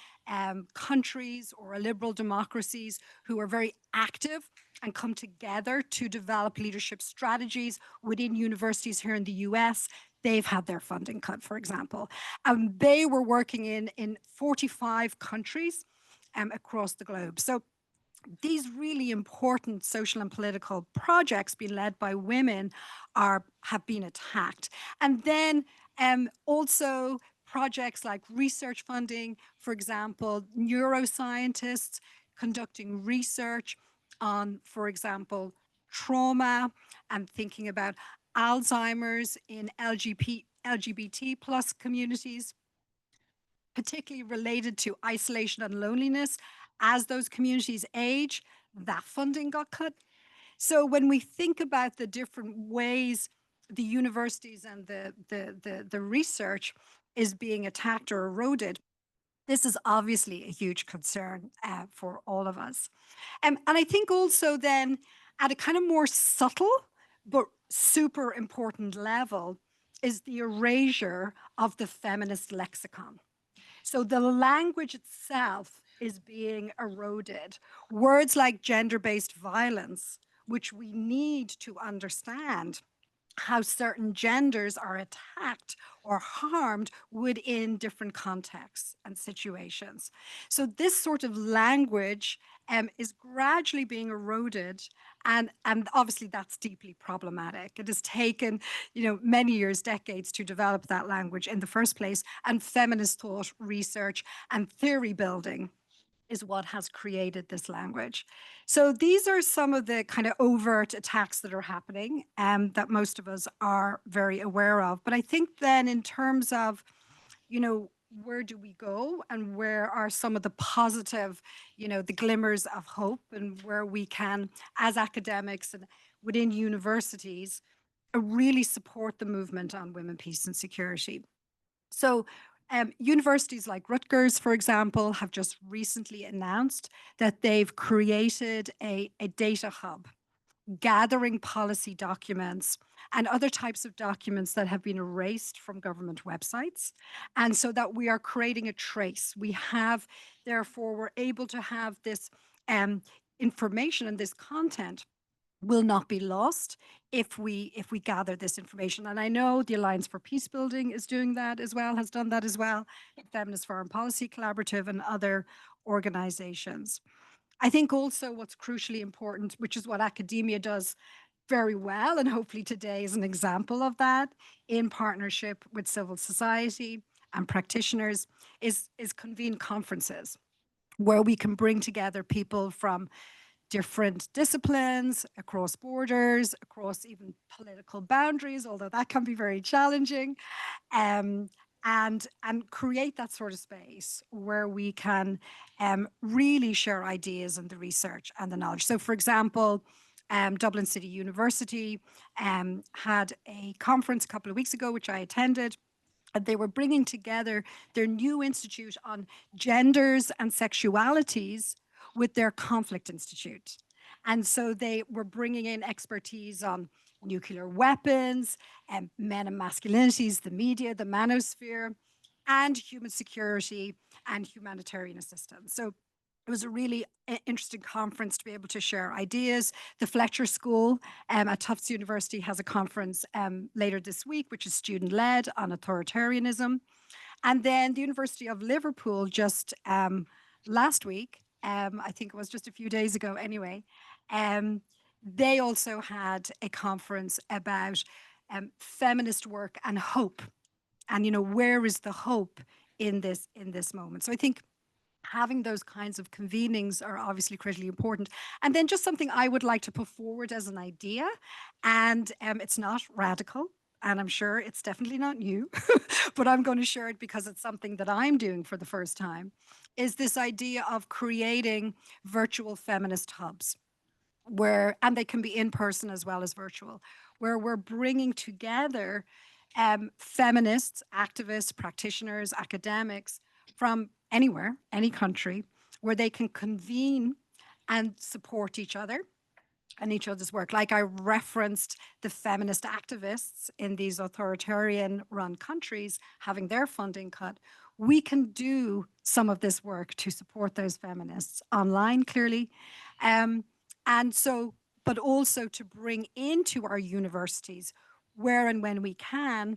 countries or liberal democracies who are very active and come together to develop leadership strategies within universities here in the US. They've had their funding cut, for example. And they were working in 45 countries across the globe. So these really important social and political projects being led by women have been attacked. And then also projects like research funding, for example, neuroscientists conducting research on, for example, trauma and thinking about Alzheimer's, in LGBT plus communities, particularly related to isolation and loneliness. As those communities age, that funding got cut. So when we think about the different ways the universities and the research is being attacked or eroded, this is obviously a huge concern for all of us. And I think also then at a kind of more subtle but super important level is the erasure of the feminist lexicon. So the language itself is being eroded. Words like gender-based violence, which we need to understand how certain genders are attacked or harmed within different contexts and situations. So this sort of language is gradually being eroded, and obviously that's deeply problematic. It has taken, many years, decades to develop that language in the first place, and feminist thought, research, and theory building is what has created this language. So these are some of the kind of overt attacks that are happening that most of us are very aware of. But I think then in terms of, where do we go and where are some of the positive, the glimmers of hope, and where we can, as academics and within universities, really support the movement on women, peace and security. So universities like Rutgers, for example, have just recently announced that they've created a data hub gathering policy documents and other types of documents that have been erased from government websites. And so that we are creating a trace. We have, therefore, we're able to have this information and this content will not be lost if we gather this information. And I know the Alliance for Peacebuilding is doing that as well, has done that as well, Feminist Foreign Policy Collaborative and other organizations. I think also what's crucially important, which is what academia does very well, and hopefully today is an example of that, in partnership with civil society and practitioners, is convene conferences where we can bring together people from different disciplines, across borders, across even political boundaries, although that can be very challenging, and create that sort of space where we can really share ideas and the research and the knowledge. So, for example, Dublin City University had a conference a couple of weeks ago, which I attended. And they were bringing together their new institute on genders and sexualities with their conflict institute. And so they were bringing in expertise on nuclear weapons and men and masculinities, the media, the manosphere, and human security and humanitarian assistance. So it was a really interesting conference to be able to share ideas. The Fletcher School at Tufts University has a conference later this week, which is student-led on authoritarianism. And then the University of Liverpool just last week, I think it was just a few days ago anyway, they also had a conference about feminist work and hope. And, where is the hope in this moment? So I think having those kinds of convenings are obviously critically important. And then just something I would like to put forward as an idea, and it's not radical, and I'm sure it's definitely not new, but I'm going to share it because it's something that I'm doing for the first time, is this idea of creating virtual feminist hubs and they can be in person as well as virtual, where we're bringing together feminists, activists, practitioners, academics from anywhere, any country, where they can convene and support each other and each other's work. Like I referenced the feminist activists in these authoritarian run countries having their funding cut. We can do some of this work to support those feminists online, clearly. And so, but also to bring into our universities, where and when we can,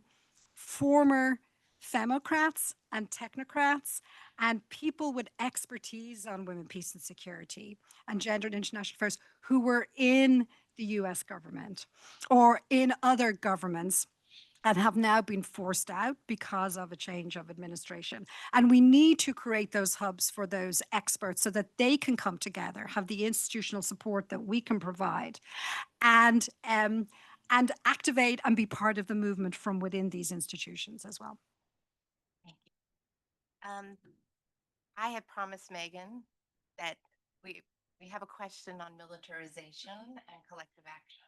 former femocrats and technocrats and people with expertise on women, peace and security and gender and international affairs who were in the US government or in other governments and have now been forced out because of a change of administration. And we need to create those hubs for those experts so that they can come together, have the institutional support that we can provide, and and activate and be part of the movement from within these institutions as well. Thank you. I had promised Megan that we have a question on militarization and collective action.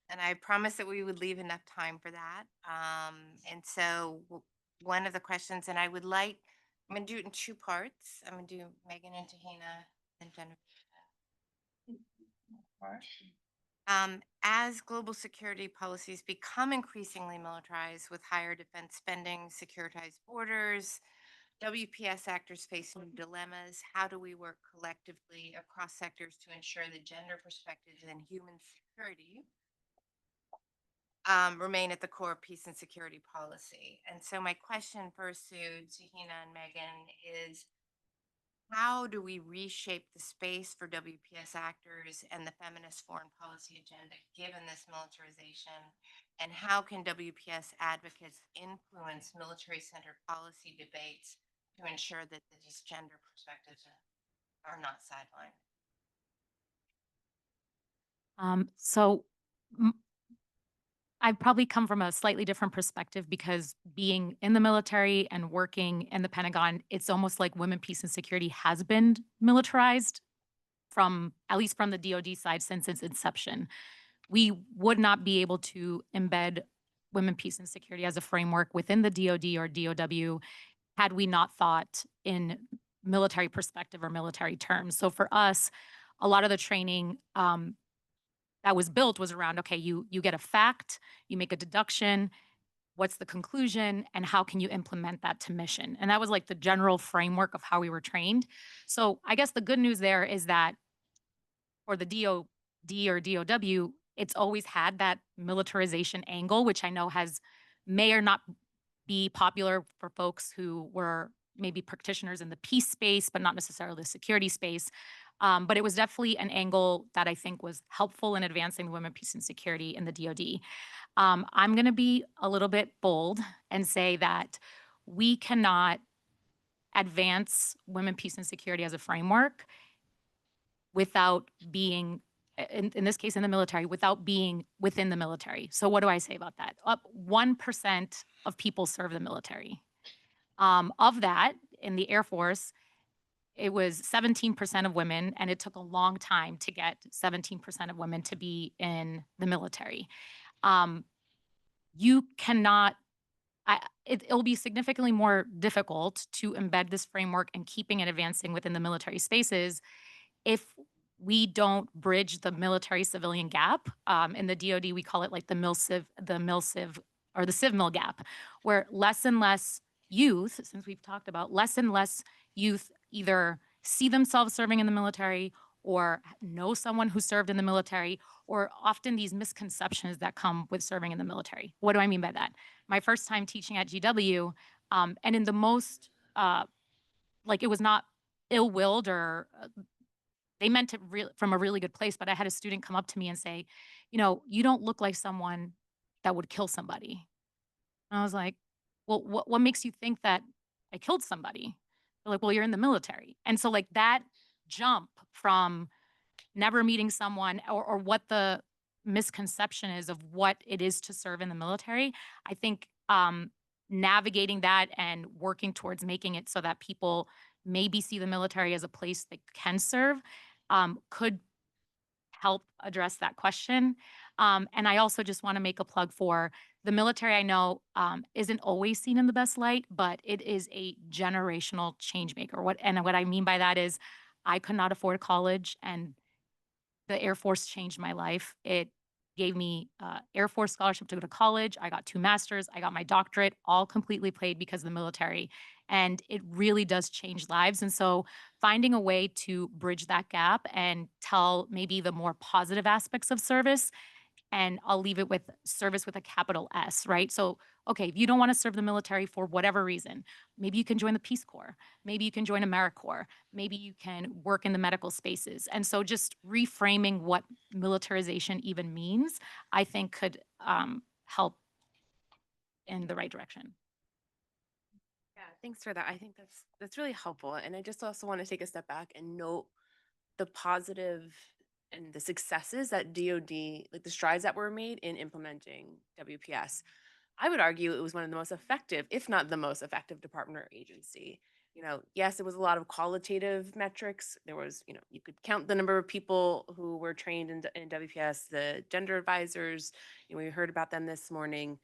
And I promised that we would leave enough time for that. And so one of the questions, and I'm going to do it in two parts. I'm going to do Megan and Tahina and Jennifer. As global security policies become increasingly militarized with higher defense spending, securitized borders, WPS actors face new dilemmas. How do we work collectively across sectors to ensure that gender perspectives and human security remain at the core of peace and security policy? And so my question first to Tahina and Megan is, how do we reshape the space for WPS actors and the feminist foreign policy agenda given this militarization? And how can WPS advocates influence military-centered policy debates to ensure that these gender perspectives are not sidelined? So I probably come from a slightly different perspective because being in the military and working in the Pentagon, it's almost like women, peace, and security has been militarized from at least from the DoD side since its inception. We would not be able to embed women, peace, and security as a framework within the DoD or DoW had we not thought in military perspective or military terms. So for us, a lot of the training that was built was around, okay, you get a fact, you make a deduction, what's the conclusion, and how can you implement that to mission? And that was like the general framework of how we were trained. So I guess the good news there is that for the DoD or DoW, it's always had that militarization angle, which I know may or not be popular for folks who were maybe practitioners in the peace space, but not necessarily the security space. But it was definitely an angle that I think was helpful in advancing women, peace, and security in the DoD. I'm going to be a little bit bold and say that we cannot advance women, peace, and security as a framework without being, in this case, in the military, without being within the military. So what do I say about that? Up 1% of people serve the military. Of that, in the Air Force, it was 17% of women, and it took a long time to get 17% of women to be in the military. You cannot, it'll be significantly more difficult to embed this framework and keeping it advancing within the military spaces if we don't bridge the military civilian gap. In the DoD, we call it like the MilCiv or the CivMil gap, where less and less youth, since we've talked about less and less youth either see themselves serving in the military or know someone who served in the military, or often these misconceptions that come with serving in the military. What do I mean by that? My first time teaching at GW, and in the most, like it was not ill-willed or they meant it from a really good place, but I had a student come up to me and say, you don't look like someone that would kill somebody. And I was like, well, what makes you think that I killed somebody? They're like, well, you're in the military. And so like that jump from never meeting someone or what the misconception is of what it is to serve in the military, I think navigating that and working towards making it so that people maybe see the military as a place they can serve could help address that question. And I also just want to make a plug for the military. I know isn't always seen in the best light, but it is a generational change maker. What I mean by that is I could not afford college, and the Air Force changed my life. It gave me Air Force scholarship to go to college. I got 2 masters. I got my doctorate, all completely paid because of the military. And it really does change lives. And so finding a way to bridge that gap and tell maybe the more positive aspects of service, and I'll leave it with service with a capital S, right? So, okay, if you don't want to serve the military for whatever reason, maybe you can join the Peace Corps, maybe you can join AmeriCorps, maybe you can work in the medical spaces. And so just reframing what militarization even means, I think could help in the right direction. Yeah, thanks for that. I think that's really helpful. And I just also want to take a step back and note the positive and the successes that DoD, like the strides that were made in implementing WPS, I would argue it was one of the most effective, if not the most effective department or agency. Yes, it was a lot of qualitative metrics. There was, you could count the number of people who were trained in WPS, the gender advisors, we heard about them this morning,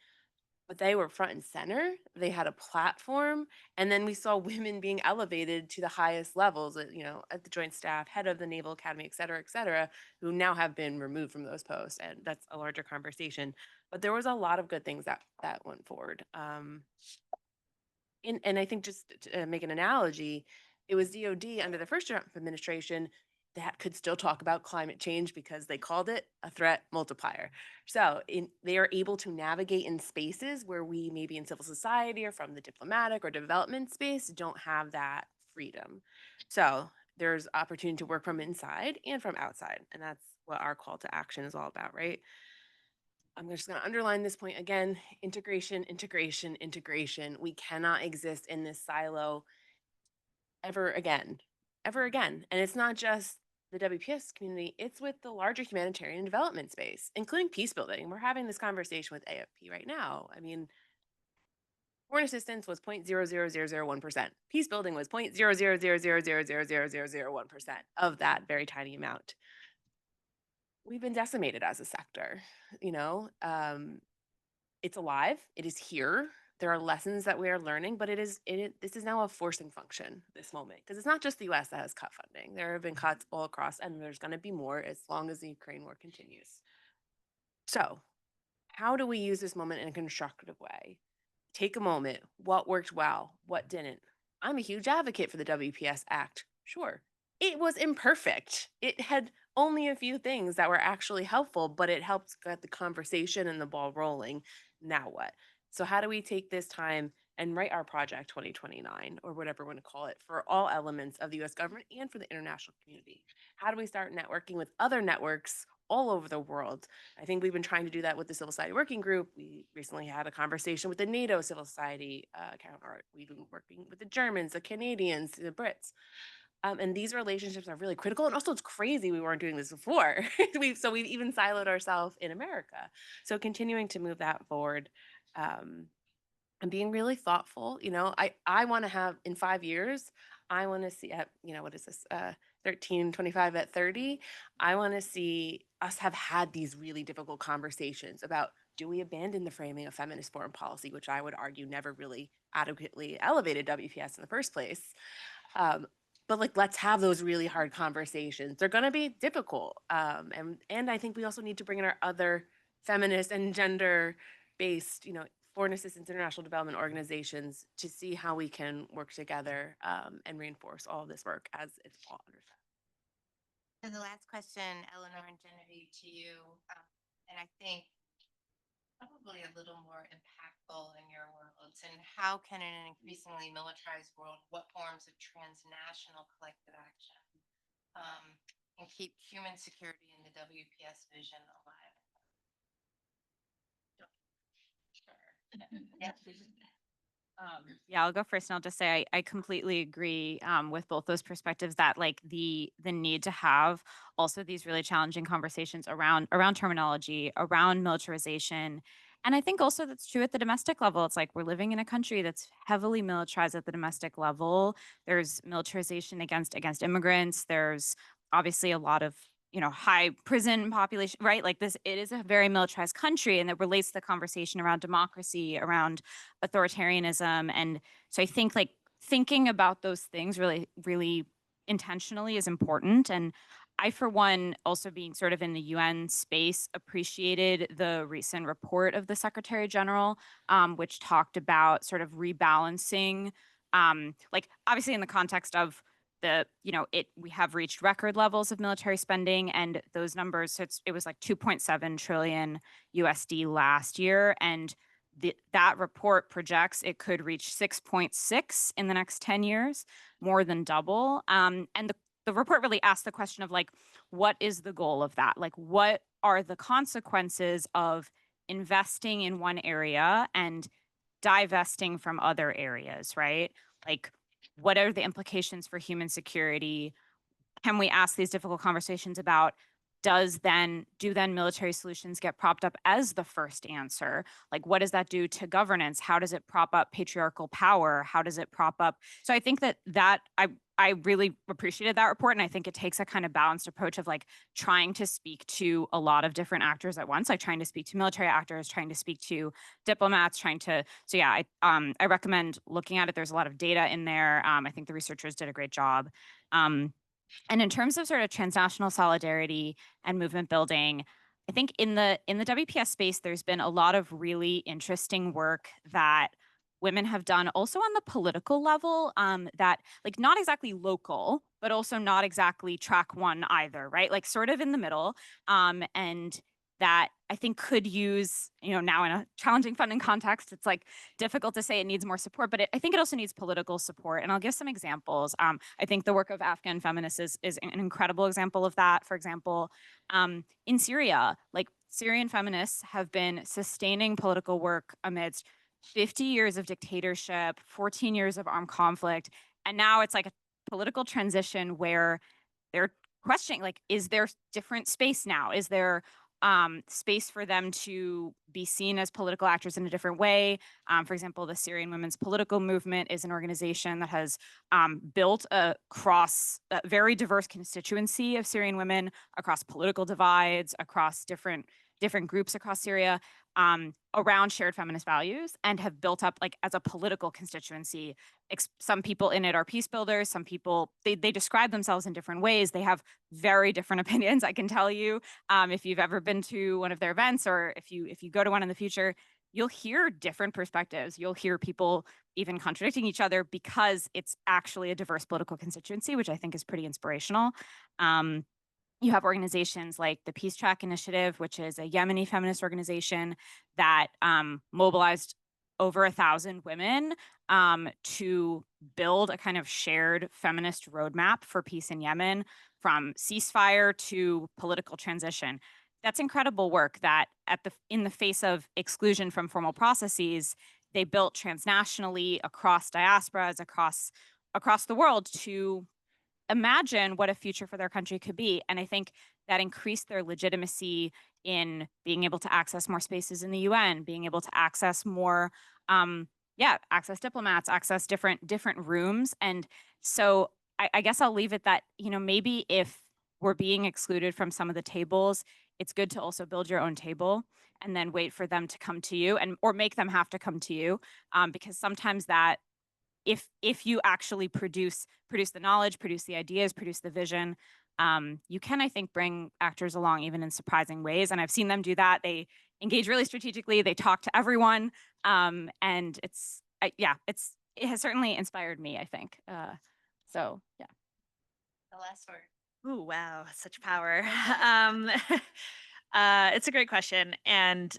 but they were front and center. They had a platform. And then we saw women being elevated to the highest levels, at the Joint Staff, head of the Naval Academy, et cetera, who now have been removed from those posts. And that's a larger conversation. But there was a lot of good things that went forward. And I think just to make an analogy, it was DoD under the first Trump administration that could still talk about climate change because they called it a threat multiplier. So they are able to navigate in spaces where we maybe in civil society or from the diplomatic or development space don't have that freedom. So there's opportunity to work from inside and from outside. And that's what our call to action is all about, right? I'm just going to underline this point again, integration, integration, integration. We cannot exist in this silo ever again, ever again. And it's not just the WPS community, it's with the larger humanitarian development space, including peacebuilding. We're having this conversation with AFP right now. I mean, foreign assistance was 0.00001%. Peacebuilding was 0.000000001% of that very tiny amount. We've been decimated as a sector, it's alive, it is here. There are lessons that we are learning, but this is now a forcing function, this moment, because it's not just the US that has cut funding. There have been cuts all across, and there's going to be more as long as the Ukraine war continues. So how do we use this moment in a constructive way? Take a moment. What worked well? What didn't? I'm a huge advocate for the WPS Act. Sure. It was imperfect. It had only a few things that were actually helpful, but it helped get the conversation and the ball rolling. Now what? So how do we take this time and write our project 2029 or whatever we want to call it for all elements of the US government and for the international community? How do we start networking with other networks all over the world? I think we've been trying to do that with the Civil Society Working Group. We recently had a conversation with the NATO Civil Society counterpart. We've been working with the Germans, the Canadians, the Brits. And these relationships are really critical. And also it's crazy we weren't doing this before. We've even siloed ourselves in America. So continuing to move that forward and being really thoughtful. I want to have in 5 years, I want to see at, what is this? 1325 at 30. I want to see us have had these really difficult conversations about, do we abandon the framing of feminist foreign policy, which I would argue never really adequately elevated WPS in the first place. But let's have those really hard conversations. They're going to be difficult. And I think we also need to bring in our other feminist and gender-based, foreign assistance, international development organizations to see how we can work together and reinforce all of this work as it's all understood. So the last question, Eleanor and Genevieve, to you, and I think probably a little more impactful in your worlds. And how can in an increasingly militarized world, what forms of transnational collective action can keep human security in the WPS vision alive? Sure. Yeah, I'll go first, and I'll just say I completely agree with both those perspectives, that like the need to have also these really challenging conversations around terminology, around militarization. And I think also that's true at the domestic level. It's like we're living in a country that's heavily militarized at the domestic level. There's militarization against immigrants. There's obviously a lot of high prison population, right? Like this, it is a very militarized country, and it relates to the conversation around democracy, around authoritarianism. And so I think like thinking about those things really, really intentionally is important. And I, for one, also being sort of in the UN space, appreciated the recent report of the Secretary General, which talked about sort of rebalancing, like obviously in the context of we have reached record levels of military spending, and those numbers, so it was like 2.7 trillion USD last year, and that report projects it could reach 6.6 in the next 10 years, more than double. And the report really asked the question of like, what is the goal of that? Like, what are the consequences of investing in one area and divesting from other areas, right? Like, what are the implications for human security? Can we ask these difficult conversations about do then military solutions get propped up as the first answer? Like, what does that do to governance? How does it prop up patriarchal power? How does it prop up? So I think that I really appreciated that report, and I think it takes a kind of balanced approach of like trying to speak to a lot of different actors at once, like trying to speak to military actors, trying to speak to diplomats, so yeah, I recommend looking at it. There's a lot of data in there. I think the researchers did a great job. And in terms of sort of transnational solidarity and movement building, I think in the WPS space, there's been a lot of really interesting work that women have done also on the political level, that like not exactly local, but also not exactly track one either, right? Like sort of in the middle. And that I think could use, now in a challenging funding context, it's like difficult to say it needs more support, but I think it also needs political support. And I'll give some examples. I think the work of Afghan feminists is an incredible example of that. For example, in Syria, like Syrian feminists have been sustaining political work amidst 50 years of dictatorship, 14 years of armed conflict. And now it's like a political transition where they're questioning, like, is there different space now? Is there space for them to be seen as political actors in a different way? For example, the Syrian Women's Political Movement is an organization that has built a very diverse constituency of Syrian women across political divides, across different groups across Syria, around shared feminist values, and have built up like as a political constituency. Some people in it are peace builders. Some people, they describe themselves in different ways. They have very different opinions, I can tell you. If you've ever been to one of their events, or if you go to one in the future, you'll hear different perspectives. You'll hear people even contradicting each other because it's actually a diverse political constituency, which I think is pretty inspirational. You have organizations like the Peace Track Initiative, which is a Yemeni feminist organization that mobilized over 1,000 women to build a kind of shared feminist roadmap for peace in Yemen, from ceasefire to political transition. That's incredible work that in the face of exclusion from formal processes, they built transnationally across diasporas, across the world to imagine what a future for their country could be. And I think that increased their legitimacy in being able to access more spaces in the UN, being able to access more, access diplomats, access different rooms. And so I guess I'll leave it that, maybe if we're being excluded from some of the tables, it's good to also build your own table and then wait for them to come to you, or make them have to come to you, because sometimes that, if you actually produce the knowledge, produce the ideas, produce the vision, you can, I think, bring actors along even in surprising ways. And I've seen them do that. They engage really strategically. They talk to everyone, and it has certainly inspired me, I think. So yeah. The last word. Ooh, wow, such power. It's a great question. And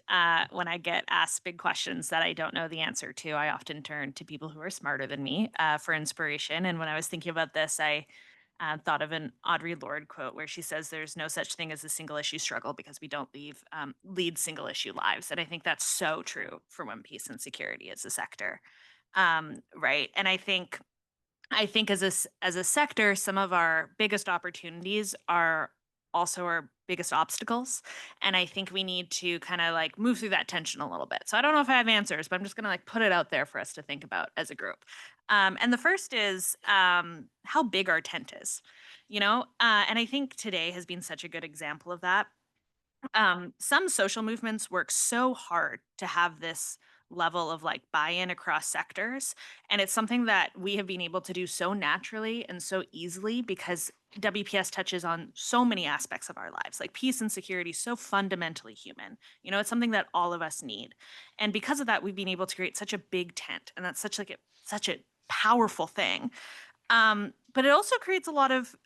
when I get asked big questions that I don't know the answer to, I often turn to people who are smarter than me for inspiration. And when I was thinking about this, I thought of an Audre Lorde quote where she says, "There's no such thing as a single issue struggle because we don't lead single issue lives." And I think that's so true for One Peace and Security as a sector. Right. And I think as a sector, some of our biggest opportunities are also our biggest obstacles. And I think we need to kind of like move through that tension a little bit. So I don't know if I have answers, but I'm just going to like put it out there for us to think about as a group. And the first is how big our tent is, and I think today has been such a good example of that. Some social movements work so hard to have this level of like buy-in across sectors, and it's something that we have been able to do so naturally and so easily because WPS touches on so many aspects of our lives. Like peace and security is so fundamentally human. It's something that all of us need, and because of that, we've been able to create such a big tent, and that's such a powerful thing. But it also creates a lot of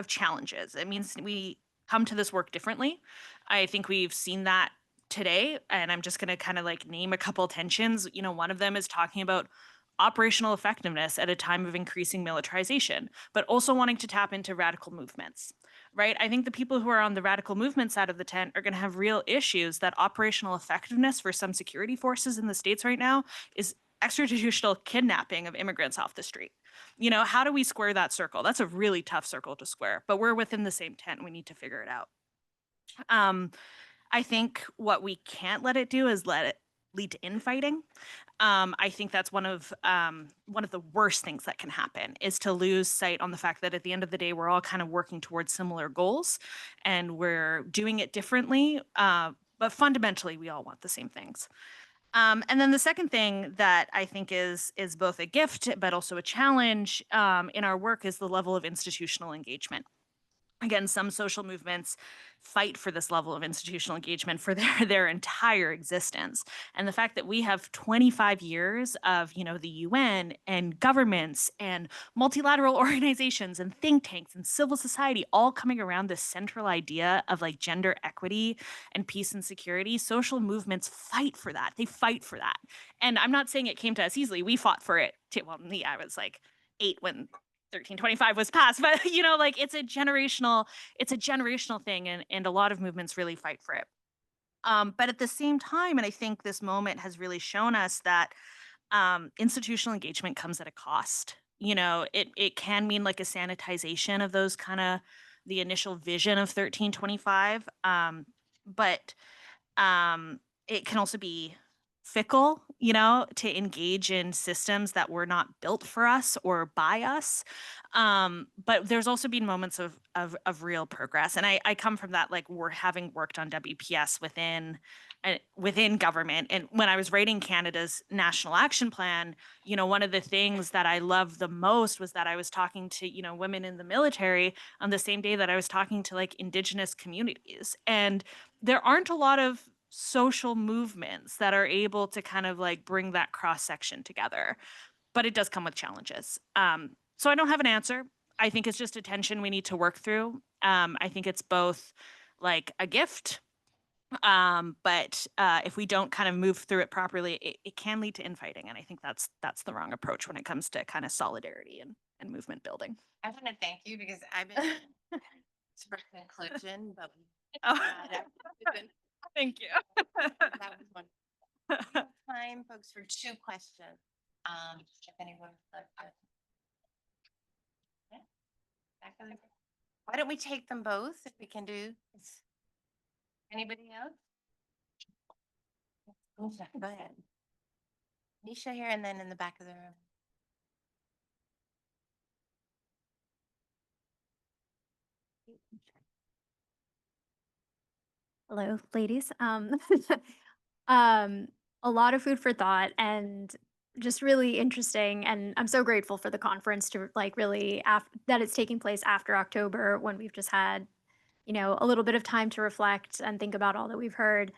challenges. It means we come to this work differently. I think we've seen that today, and I'm just going to kind of like name a couple tensions. One of them is talking about operational effectiveness at a time of increasing militarization, but also wanting to tap into radical movements, right? I think the people who are on the radical movement side of the tent are going to have real issues that operational effectiveness for some security forces in the States right now is extrajudicial kidnapping of immigrants off the street. How do we square that circle? That's a really tough circle to square, but we're within the same tent. We need to figure it out. I think what we can't let it do is let it lead to infighting. I think that's one of the worst things that can happen is to lose sight on the fact that at the end of the day, we're all kind of working towards similar goals, and we're doing it differently. But fundamentally, we all want the same things. And then the second thing that I think is both a gift but also a challenge in our work is the level of institutional engagement. Again, some social movements fight for this level of institutional engagement for their entire existence. And the fact that we have 25 years of, the UN and governments and multilateral organizations and think tanks and civil society all coming around this central idea of like gender equity and peace and security, social movements fight for that. They fight for that. And I'm not saying it came to us easily. We fought for it too. Well, me, I was like 8 when 1325 was passed, but like it's a generational thing, and a lot of movements really fight for it. But at the same time, and I think this moment has really shown us that institutional engagement comes at a cost. It can mean like a sanitization of those kind of the initial vision of 1325, but it can also be fickle, to engage in systems that were not built for us or by us. But there's also been moments of real progress. And I come from that, like we're having worked on WPS within government. And when I was writing Canada's national action plan, one of the things that I loved the most was that I was talking to, women in the military on the same day that I was talking to like Indigenous communities. And there aren't a lot of social movements that are able to kind of like bring that cross section together, but it does come with challenges. So I don't have an answer. I think it's just a tension we need to work through. I think it's both like a gift, but if we don't kind of move through it properly, it can lead to infighting, and I think that's the wrong approach when it comes to kind of solidarity and movement building. I want to thank you because I've been for conclusion, but Oh, thank you. that was wonderful. Time, folks, for 2 questions. If anyone would like to. Yeah, back of the- Why don't we take them both if we can do? Anybody else? Go ahead. Nisha here, and then in the back of the room. Hello, ladies. Um, a lot of food for thought and just really interesting. And I'm so grateful for the conference to like really that it's taking place after October when we've just had, a little bit of time to reflect and think about all that we've heard.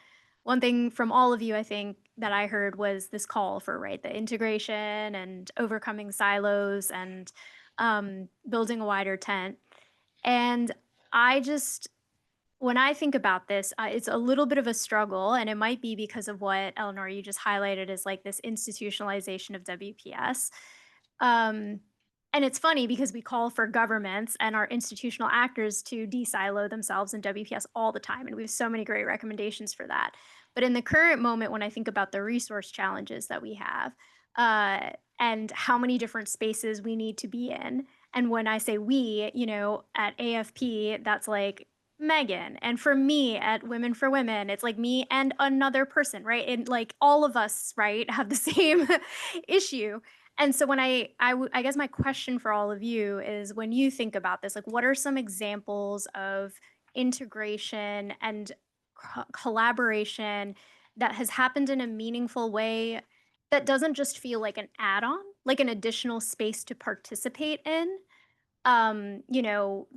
One thing from all of you, I think, that I heard was this call for, right, the integration and overcoming silos and building a wider tent. And I just, when I think about this, it's a little bit of a struggle, and it might be because of what Eleanor you just highlighted as like this institutionalization of WPS. Um, and it's funny because we call for governments and our institutional actors to de-silo themselves in WPS all the time, and we have so many great recommendations for that. But in the current moment, when I think about the resource challenges that we have, and how many different spaces we need to be in, and when I say we, at AFP, that's like Megan. And for me at Women for Women, it's like me and another person, right? And like all of us, right, have the same issue. And so when I guess my question for all of you is when you think about this, like what are some examples of integration and collaboration that has happened in a meaningful way that doesn't just feel like an add-on, like an additional space to participate in? Um, you know,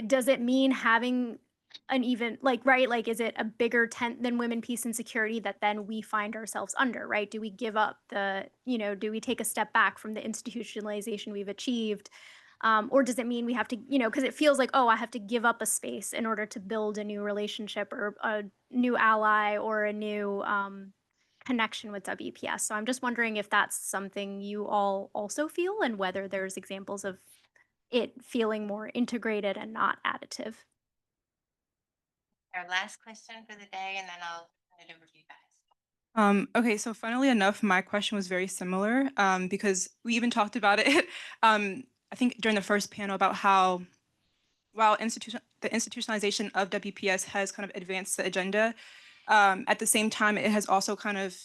does it mean having an even like right like is it a bigger tent than women peace and security that then we find ourselves under, right? Do we give up do we take a step back from the institutionalization we've achieved, or does it mean we have to, because it feels like, oh, I have to give up a space in order to build a new relationship or a new ally or a new connection with WPS? So I'm just wondering if that's something you all also feel and whether there's examples of it feeling more integrated and not additive. Our last question for the day, and then I'll turn it over to you guys. Okay, so funnily enough, my question was very similar because we even talked about it, I think during the first panel about how while the institutionalization of WPS has kind of advanced the agenda. At the same time, it has also kind of,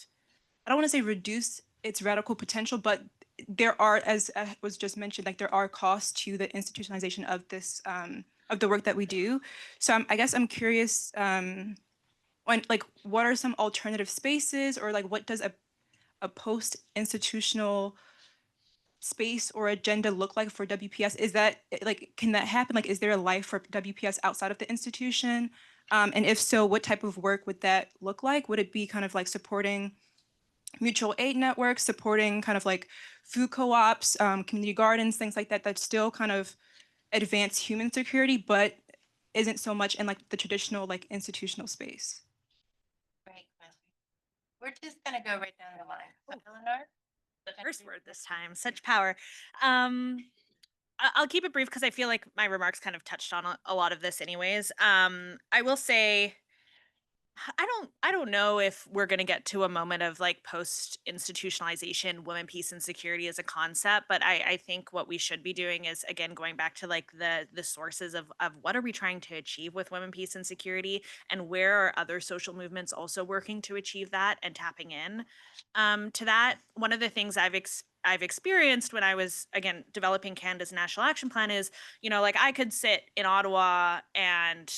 I don't want to say reduced its radical potential, but there are, as was just mentioned, like there are costs to the institutionalization of this, of the work that we do. So I guess I'm curious, when, like, what are some alternative spaces, or like what does a post-institutional space or agenda look like for WPS? Is that like, can that happen? Like, is there a life for WPS outside of the institution? And if so, what type of work would that look like? Would it be kind of like supporting mutual aid networks, supporting kind of like food co-ops, community gardens, things like that, that still kind of advance human security, but isn't so much in like the traditional like institutional space? Great question. We're just gonna go right down the line. So, Eleanor? The first word this time, such power. I'll keep it brief because I feel like my remarks kind of touched on a lot of this anyways. I will say I don't know if we're going to get to a moment of like post institutionalization, women, peace, and security as a concept, but I think what we should be doing is again going back to like the sources of what are we trying to achieve with women, peace, and security, and where are other social movements also working to achieve that and tapping in to that. One of the things I've experienced when I was again developing Canada's national action plan is, you know, like I could sit in Ottawa and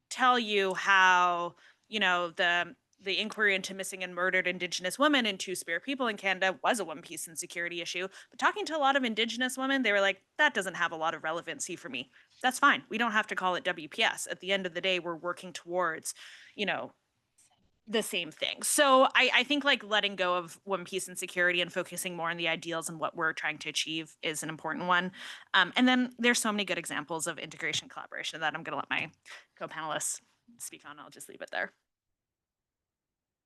tell you how, you know, the inquiry into missing and murdered Indigenous women and Two-Spirit people in Canada was a One Peace and security issue. But talking to a lot of Indigenous women, they were like, that doesn't have a lot of relevancy for me. That's fine. We don't have to call it WPS. At the end of the day, we're working towards, you know, the same thing. So I think like letting go of One Peace and security and focusing more on the ideals and what we're trying to achieve is an important one. And then there's so many good examples of integration collaboration that I'm going to let my co-panelists speak on. I'll just leave it there.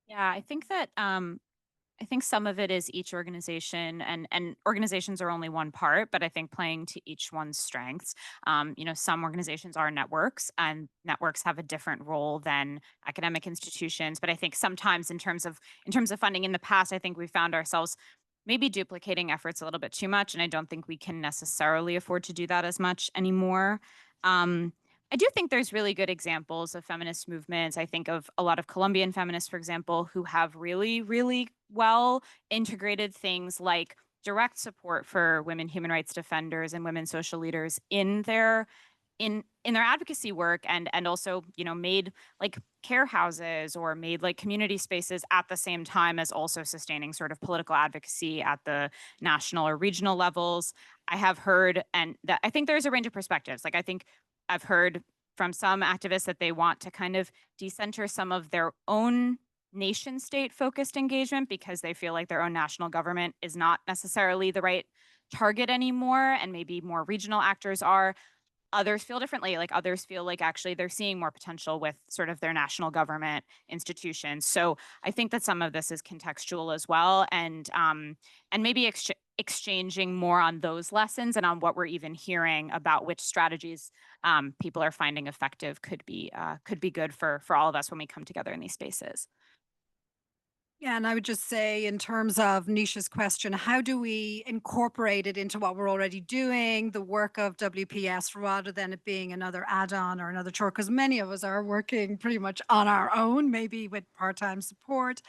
Yeah, I think that I think some of it is each organization, and organizations are only one part, but I think playing to each one's strengths. You know, some organizations are networks, and networks have a different role than academic institutions. But I think sometimes in terms of funding in the past, I think we found ourselves maybe duplicating efforts a little bit too much, and I don't think we can necessarily afford to do that as much anymore. Um, I do think there's really good examples of feminist movements. I think of a lot of Colombian feminists, for example, who have really, really well integrated things like direct support for women human rights defenders and women social leaders in their advocacy work, and also, you know, made like care houses or made like community spaces at the same time as also sustaining sort of political advocacy at the national or regional levels. I have heard, and that I think there's a range of perspectives. Like I think I've heard from some activists that they want to kind of decenter some of their own nation state focused engagement because they feel like their own national government is not necessarily the right target anymore, and maybe more regional actors are. Others feel differently. Like others feel like actually they're seeing more potential with sort of their national government institutions. So I think that some of this is contextual as well, and maybe exchanging more on those lessons and on what we're even hearing about which strategies people are finding effective could be good for all of us when we come together in these spaces. Yeah, and I would just say, in terms of Nisha's question, how do we incorporate it into what we're already doing, the work of WPS, rather than it being another add-on or another chore? Because many of us are working pretty much on our own, maybe with part-time support.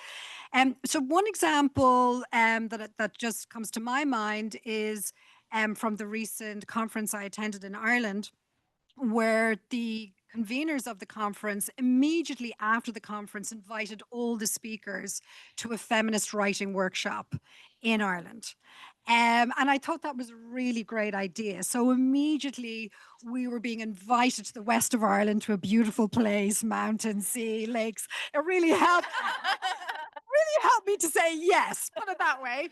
So one example that just comes to my mind is from the recent conference I attended in Ireland, where the conveners of the conference immediately after the conference invited all the speakers to a feminist writing workshop in Ireland. And I thought that was a really great idea. So immediately we were being invited to the west of Ireland, to a beautiful place, mountain, sea, lakes. It really helped. Really helped me to say yes, put it that way.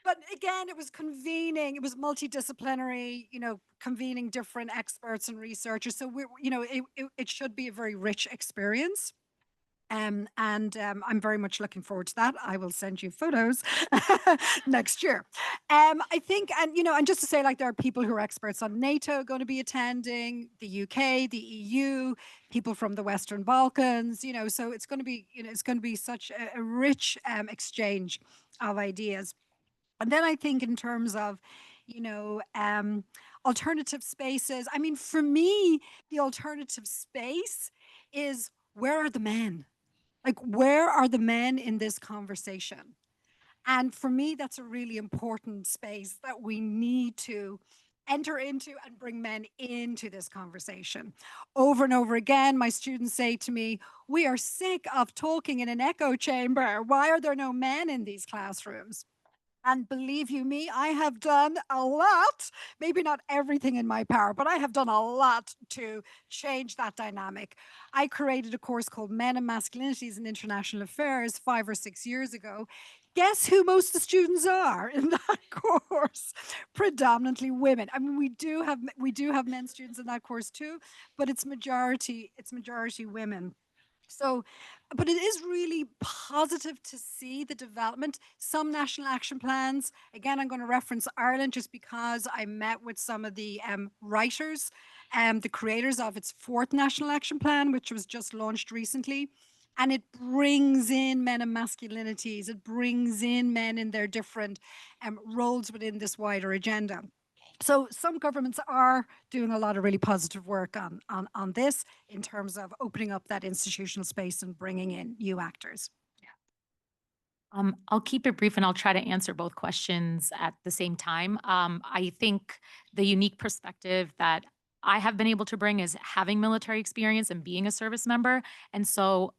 But again, it was convening, it was multidisciplinary, you know, convening different experts and researchers. So you know, it should be a very rich experience. I'm very much looking forward to that. I will send you photos next year. I think, and you know, and just to say, like, there are people who are experts on NATO going to be attending, the UK, the EU, people from the Western Balkans. You know, so it's going to be, you know, it's going to be such a rich exchange of ideas. And then I think, in terms of, alternative spaces. I mean, for me, the alternative space is, where are the men? Like, where are the men in this conversation? And for me, that's a really important space that we need to enter into and bring men into this conversation. Over and over again, my students say to me, we are sick of talking in an echo chamber. Why are there no men in these classrooms? And believe you me, I have done a lot, maybe not everything in my power, but I have done a lot to change that dynamic. I created a course called Men and Masculinities in International Affairs 5 or 6 years ago. Guess who most of the students are in that course? Predominantly women. I mean, we do have men students in that course too, but it's majority women. So, but it is really positive to see the development. Some national action plans, again, I'm going to reference Ireland just because I met with some of the writers and the creators of its 4th national action plan, which was just launched recently. And it brings in men and masculinities. It brings in men in their different roles within this wider agenda. So some governments are doing a lot of really positive work on this in terms of opening up that institutional space and bringing in new actors. I'll keep it brief and I'll try to answer both questions at the same time. I think the unique perspective that I have been able to bring is having military experience and being a service member. And so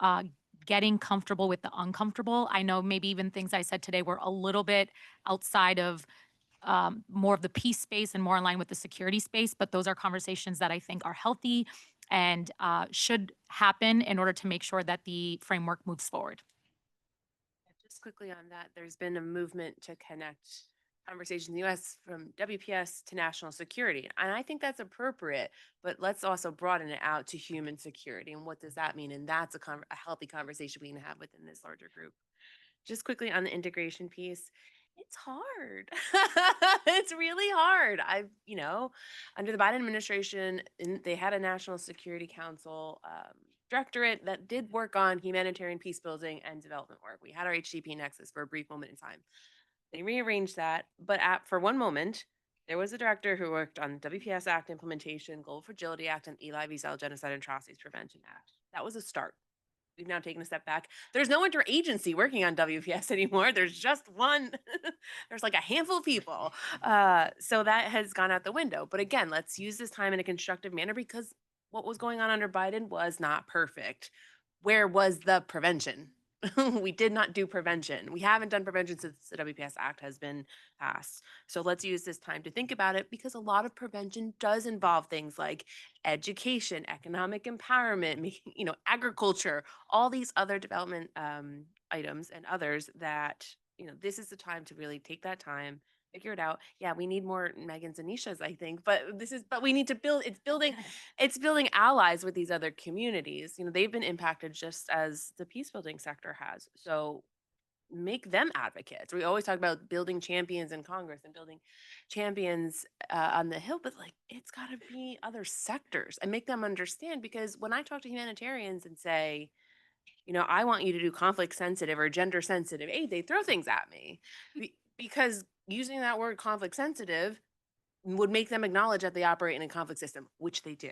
getting comfortable with the uncomfortable. I know maybe even things I said today were a little bit outside of more of the peace space and more in line with the security space, but those are conversations that I think are healthy and should happen in order to make sure that the framework moves forward. Just quickly on that, there's been a movement to connect conversations in the US from WPS to national security. And I think that's appropriate, but let's also broaden it out to human security. And what does that mean? And that's a healthy conversation we can have within this larger group. Just quickly on the integration piece, it's hard. It's really hard. Under the Biden administration, they had a National Security Council directorate that did work on humanitarian peace building and development work. We had our HDP nexus for a brief moment in time. They rearranged that, but for one moment, there was a director who worked on WPS Act implementation, Global Fragility Act, and Eli Wiesel Genocide and Atrocities Prevention Act. That was a start. We've now taken a step back. There's no interagency working on WPS anymore. There's just one. There's like a handful of people. So that has gone out the window. But again, let's use this time in a constructive manner because what was going on under Biden was not perfect. Where was the prevention? We did not do prevention. We haven't done prevention since the WPS Act has been passed. So let's use this time to think about it because a lot of prevention does involve things like education, economic empowerment, agriculture, all these other development items and others that, this is the time to really take that time, figure it out. Yeah, we need more Megans and Nishas, I think, but we need to it's building allies with these other communities. They've been impacted just as the peace building sector has. So make them advocates. We always talk about building champions in Congress and building champions on the Hill, but it's got to be other sectors and make them understand. Because when I talk to humanitarians and say, I want you to do conflict sensitive or gender sensitive aid, they throw things at me because using that word conflict sensitive would make them acknowledge that they operate in a conflict system, which they do.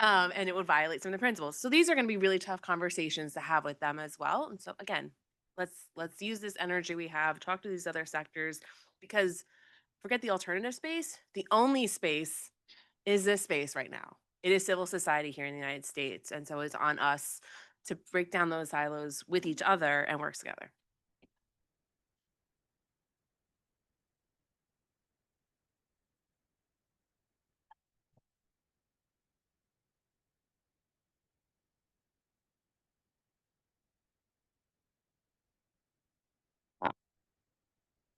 And it would violate some of the principles. So these are going to be really tough conversations to have with them as well. And so again, let's use this energy we have, talk to these other sectors, because forget the alternative space. The only space is this space right now. It is civil society here in the United States. And so it's on us to break down those silos with each other and work together.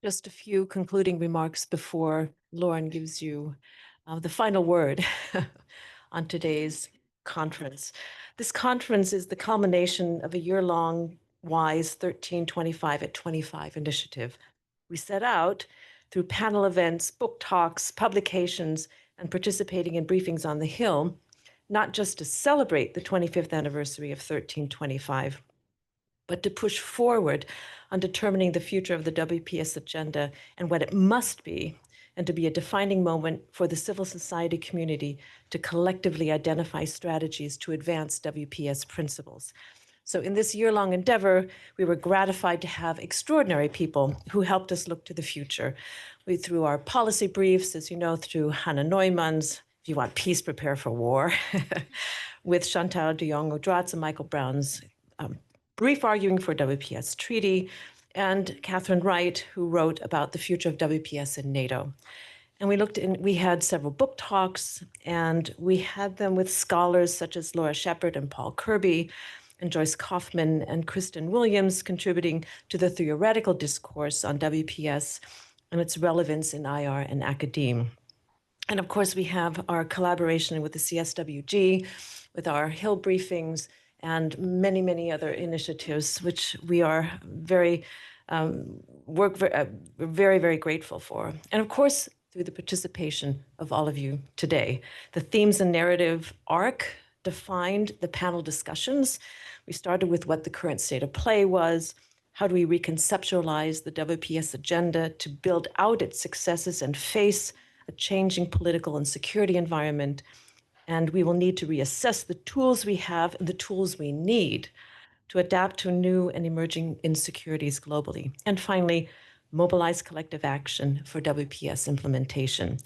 Just a few concluding remarks before Lauren gives you the final word on today's conference. This conference is the culmination of a year-long WISE 1325 at 25 initiative. We set out through panel events, book talks, publications, and participating in briefings on the Hill, not just to celebrate the 25th anniversary of 1325, but to push forward on determining the future of the WPS agenda and what it must be and to be a defining moment for the civil society community to collectively identify strategies to advance WPS principles. So in this year-long endeavor, we were gratified to have extraordinary people who helped us look to the future. Through our policy briefs, as you know, through Hannah Neumann's If You Want Peace, Prepare for War, with Chantal de Jong-Udrat's and Michael Brown's brief arguing for WPS treaty, and Catherine Wright, who wrote about the future of WPS and NATO. And we had several book talks, and we had them with scholars such as Laura Shepard and Paul Kirby, and Joyce Kaufman and Kristen Williams contributing to the theoretical discourse on WPS and its relevance in IR and academe. And of course, we have our collaboration with the CSWG, with our Hill briefings, and many, many other initiatives, which we are very, very grateful for. And of course, through the participation of all of you today. The themes and narrative arc defined the panel discussions. We started with what the current state of play was. How do we reconceptualize the WPS agenda to build out its successes and face a changing political and security environment? And we will need to reassess the tools we have and the tools we need to adapt to new and emerging insecurities globally. And finally, mobilize collective action for WPS implementation.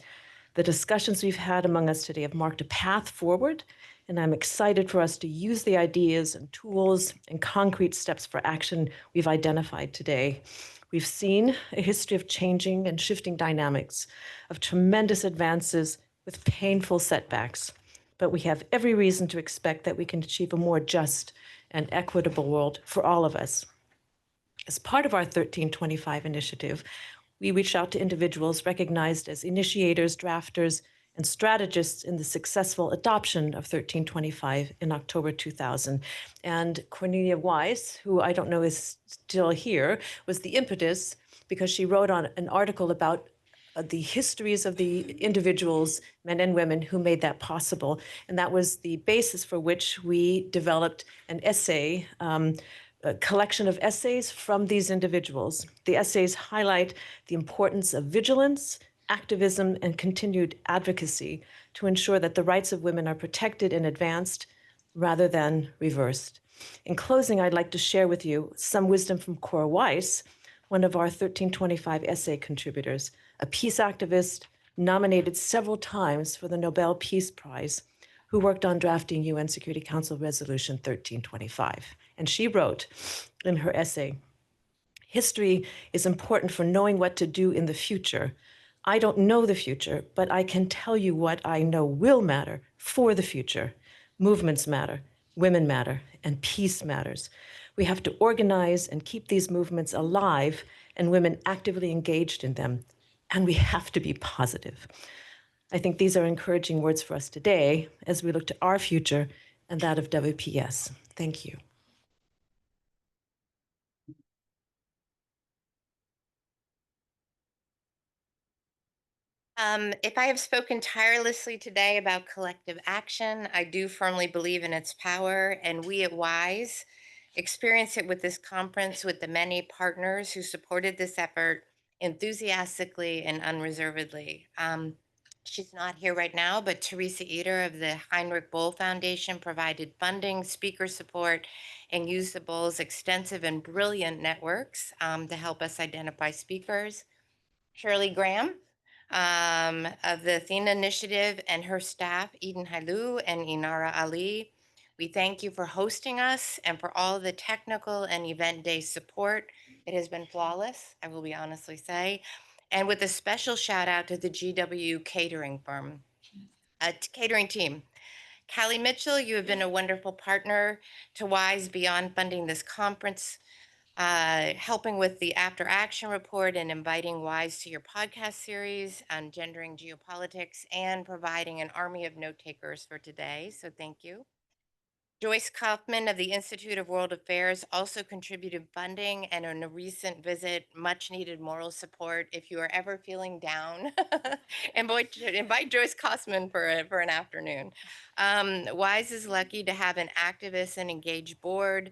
The discussions we've had among us today have marked a path forward, and I'm excited for us to use the ideas and tools and concrete steps for action we've identified today. We've seen a history of changing and shifting dynamics, of tremendous advances with painful setbacks, but we have every reason to expect that we can achieve a more just and equitable world for all of us. As part of our 1325 initiative, we reached out to individuals recognized as initiators, drafters, and strategists in the successful adoption of 1325 in October 2000. And Cornelia Weiss, who I don't know is still here, was the impetus because she wrote on an article about the histories of the individuals, men and women, who made that possible. And that was the basis for which we developed an essay, a collection of essays from these individuals. The essays highlight the importance of vigilance, activism, and continued advocacy to ensure that the rights of women are protected and advanced rather than reversed. In closing, I'd like to share with you some wisdom from Cora Weiss, one of our 1325 essay contributors, a peace activist nominated several times for the Nobel Peace Prize, who worked on drafting UN Security Council Resolution 1325. And she wrote in her essay, "History is important for knowing what to do in the future. I don't know the future, but I can tell you what I know will matter for the future. Movements matter, women matter, and peace matters. We have to organize and keep these movements alive and women actively engaged in them. And we have to be positive." I think these are encouraging words for us today as we look to our future and that of WPS. Thank you. If I have spoken tirelessly today about collective action, I do firmly believe in its power, and we at WISE experience it with this conference with the many partners who supported this effort enthusiastically and unreservedly. She's not here right now, but Teresa Eder of the Heinrich Boll Foundation provided funding, speaker support, and used the Boll's extensive and brilliant networks to help us identify speakers. Shirley Graham of the Athena Initiative and her staff, Eden Hailu and Inara Ali. We thank you for hosting us and for all the technical and event day support. It has been flawless, I will be honestly say. And with a special shout out to the GW catering firm, catering team. Callie Mitchell, you have been a wonderful partner to WISE beyond funding this conference, helping with the After Action report and inviting WISE to your podcast series on gendering geopolitics and providing an army of note takers for today. So thank you. Joyce Kaufman of the Institute of World Affairs also contributed funding and in a recent visit, much needed moral support. If you are ever feeling down, invite Joyce Kaufman for an afternoon. WISE is lucky to have an activist and engaged board.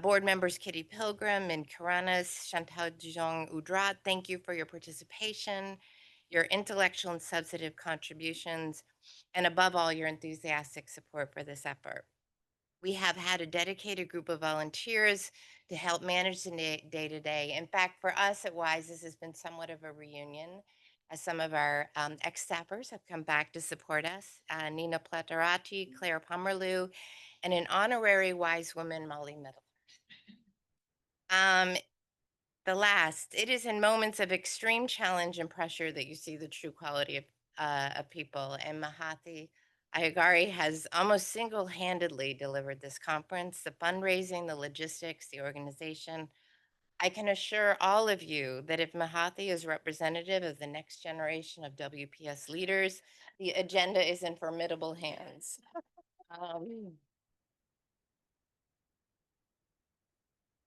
Board members Kitty Pilgrim and Karanas, Chantal Dijon Udrat, thank you for your participation. your intellectual and substantive contributions, and above all, your enthusiastic support for this effort. We have had a dedicated group of volunteers to help manage the day-to-day. In fact, for us at WISE, this has been somewhat of a reunion, as some of our ex-staffers have come back to support us. Nina Platerati, Claire Pomerleau, and an honorary WISE woman, Molly Middle. The last, it is in moments of extreme challenge and pressure that you see the true quality of people. And Mahathi Ayagari has almost single-handedly delivered this conference, the fundraising, the logistics, the organization. I can assure all of you that if Mahathi is representative of the next generation of WPS leaders, the agenda is in formidable hands.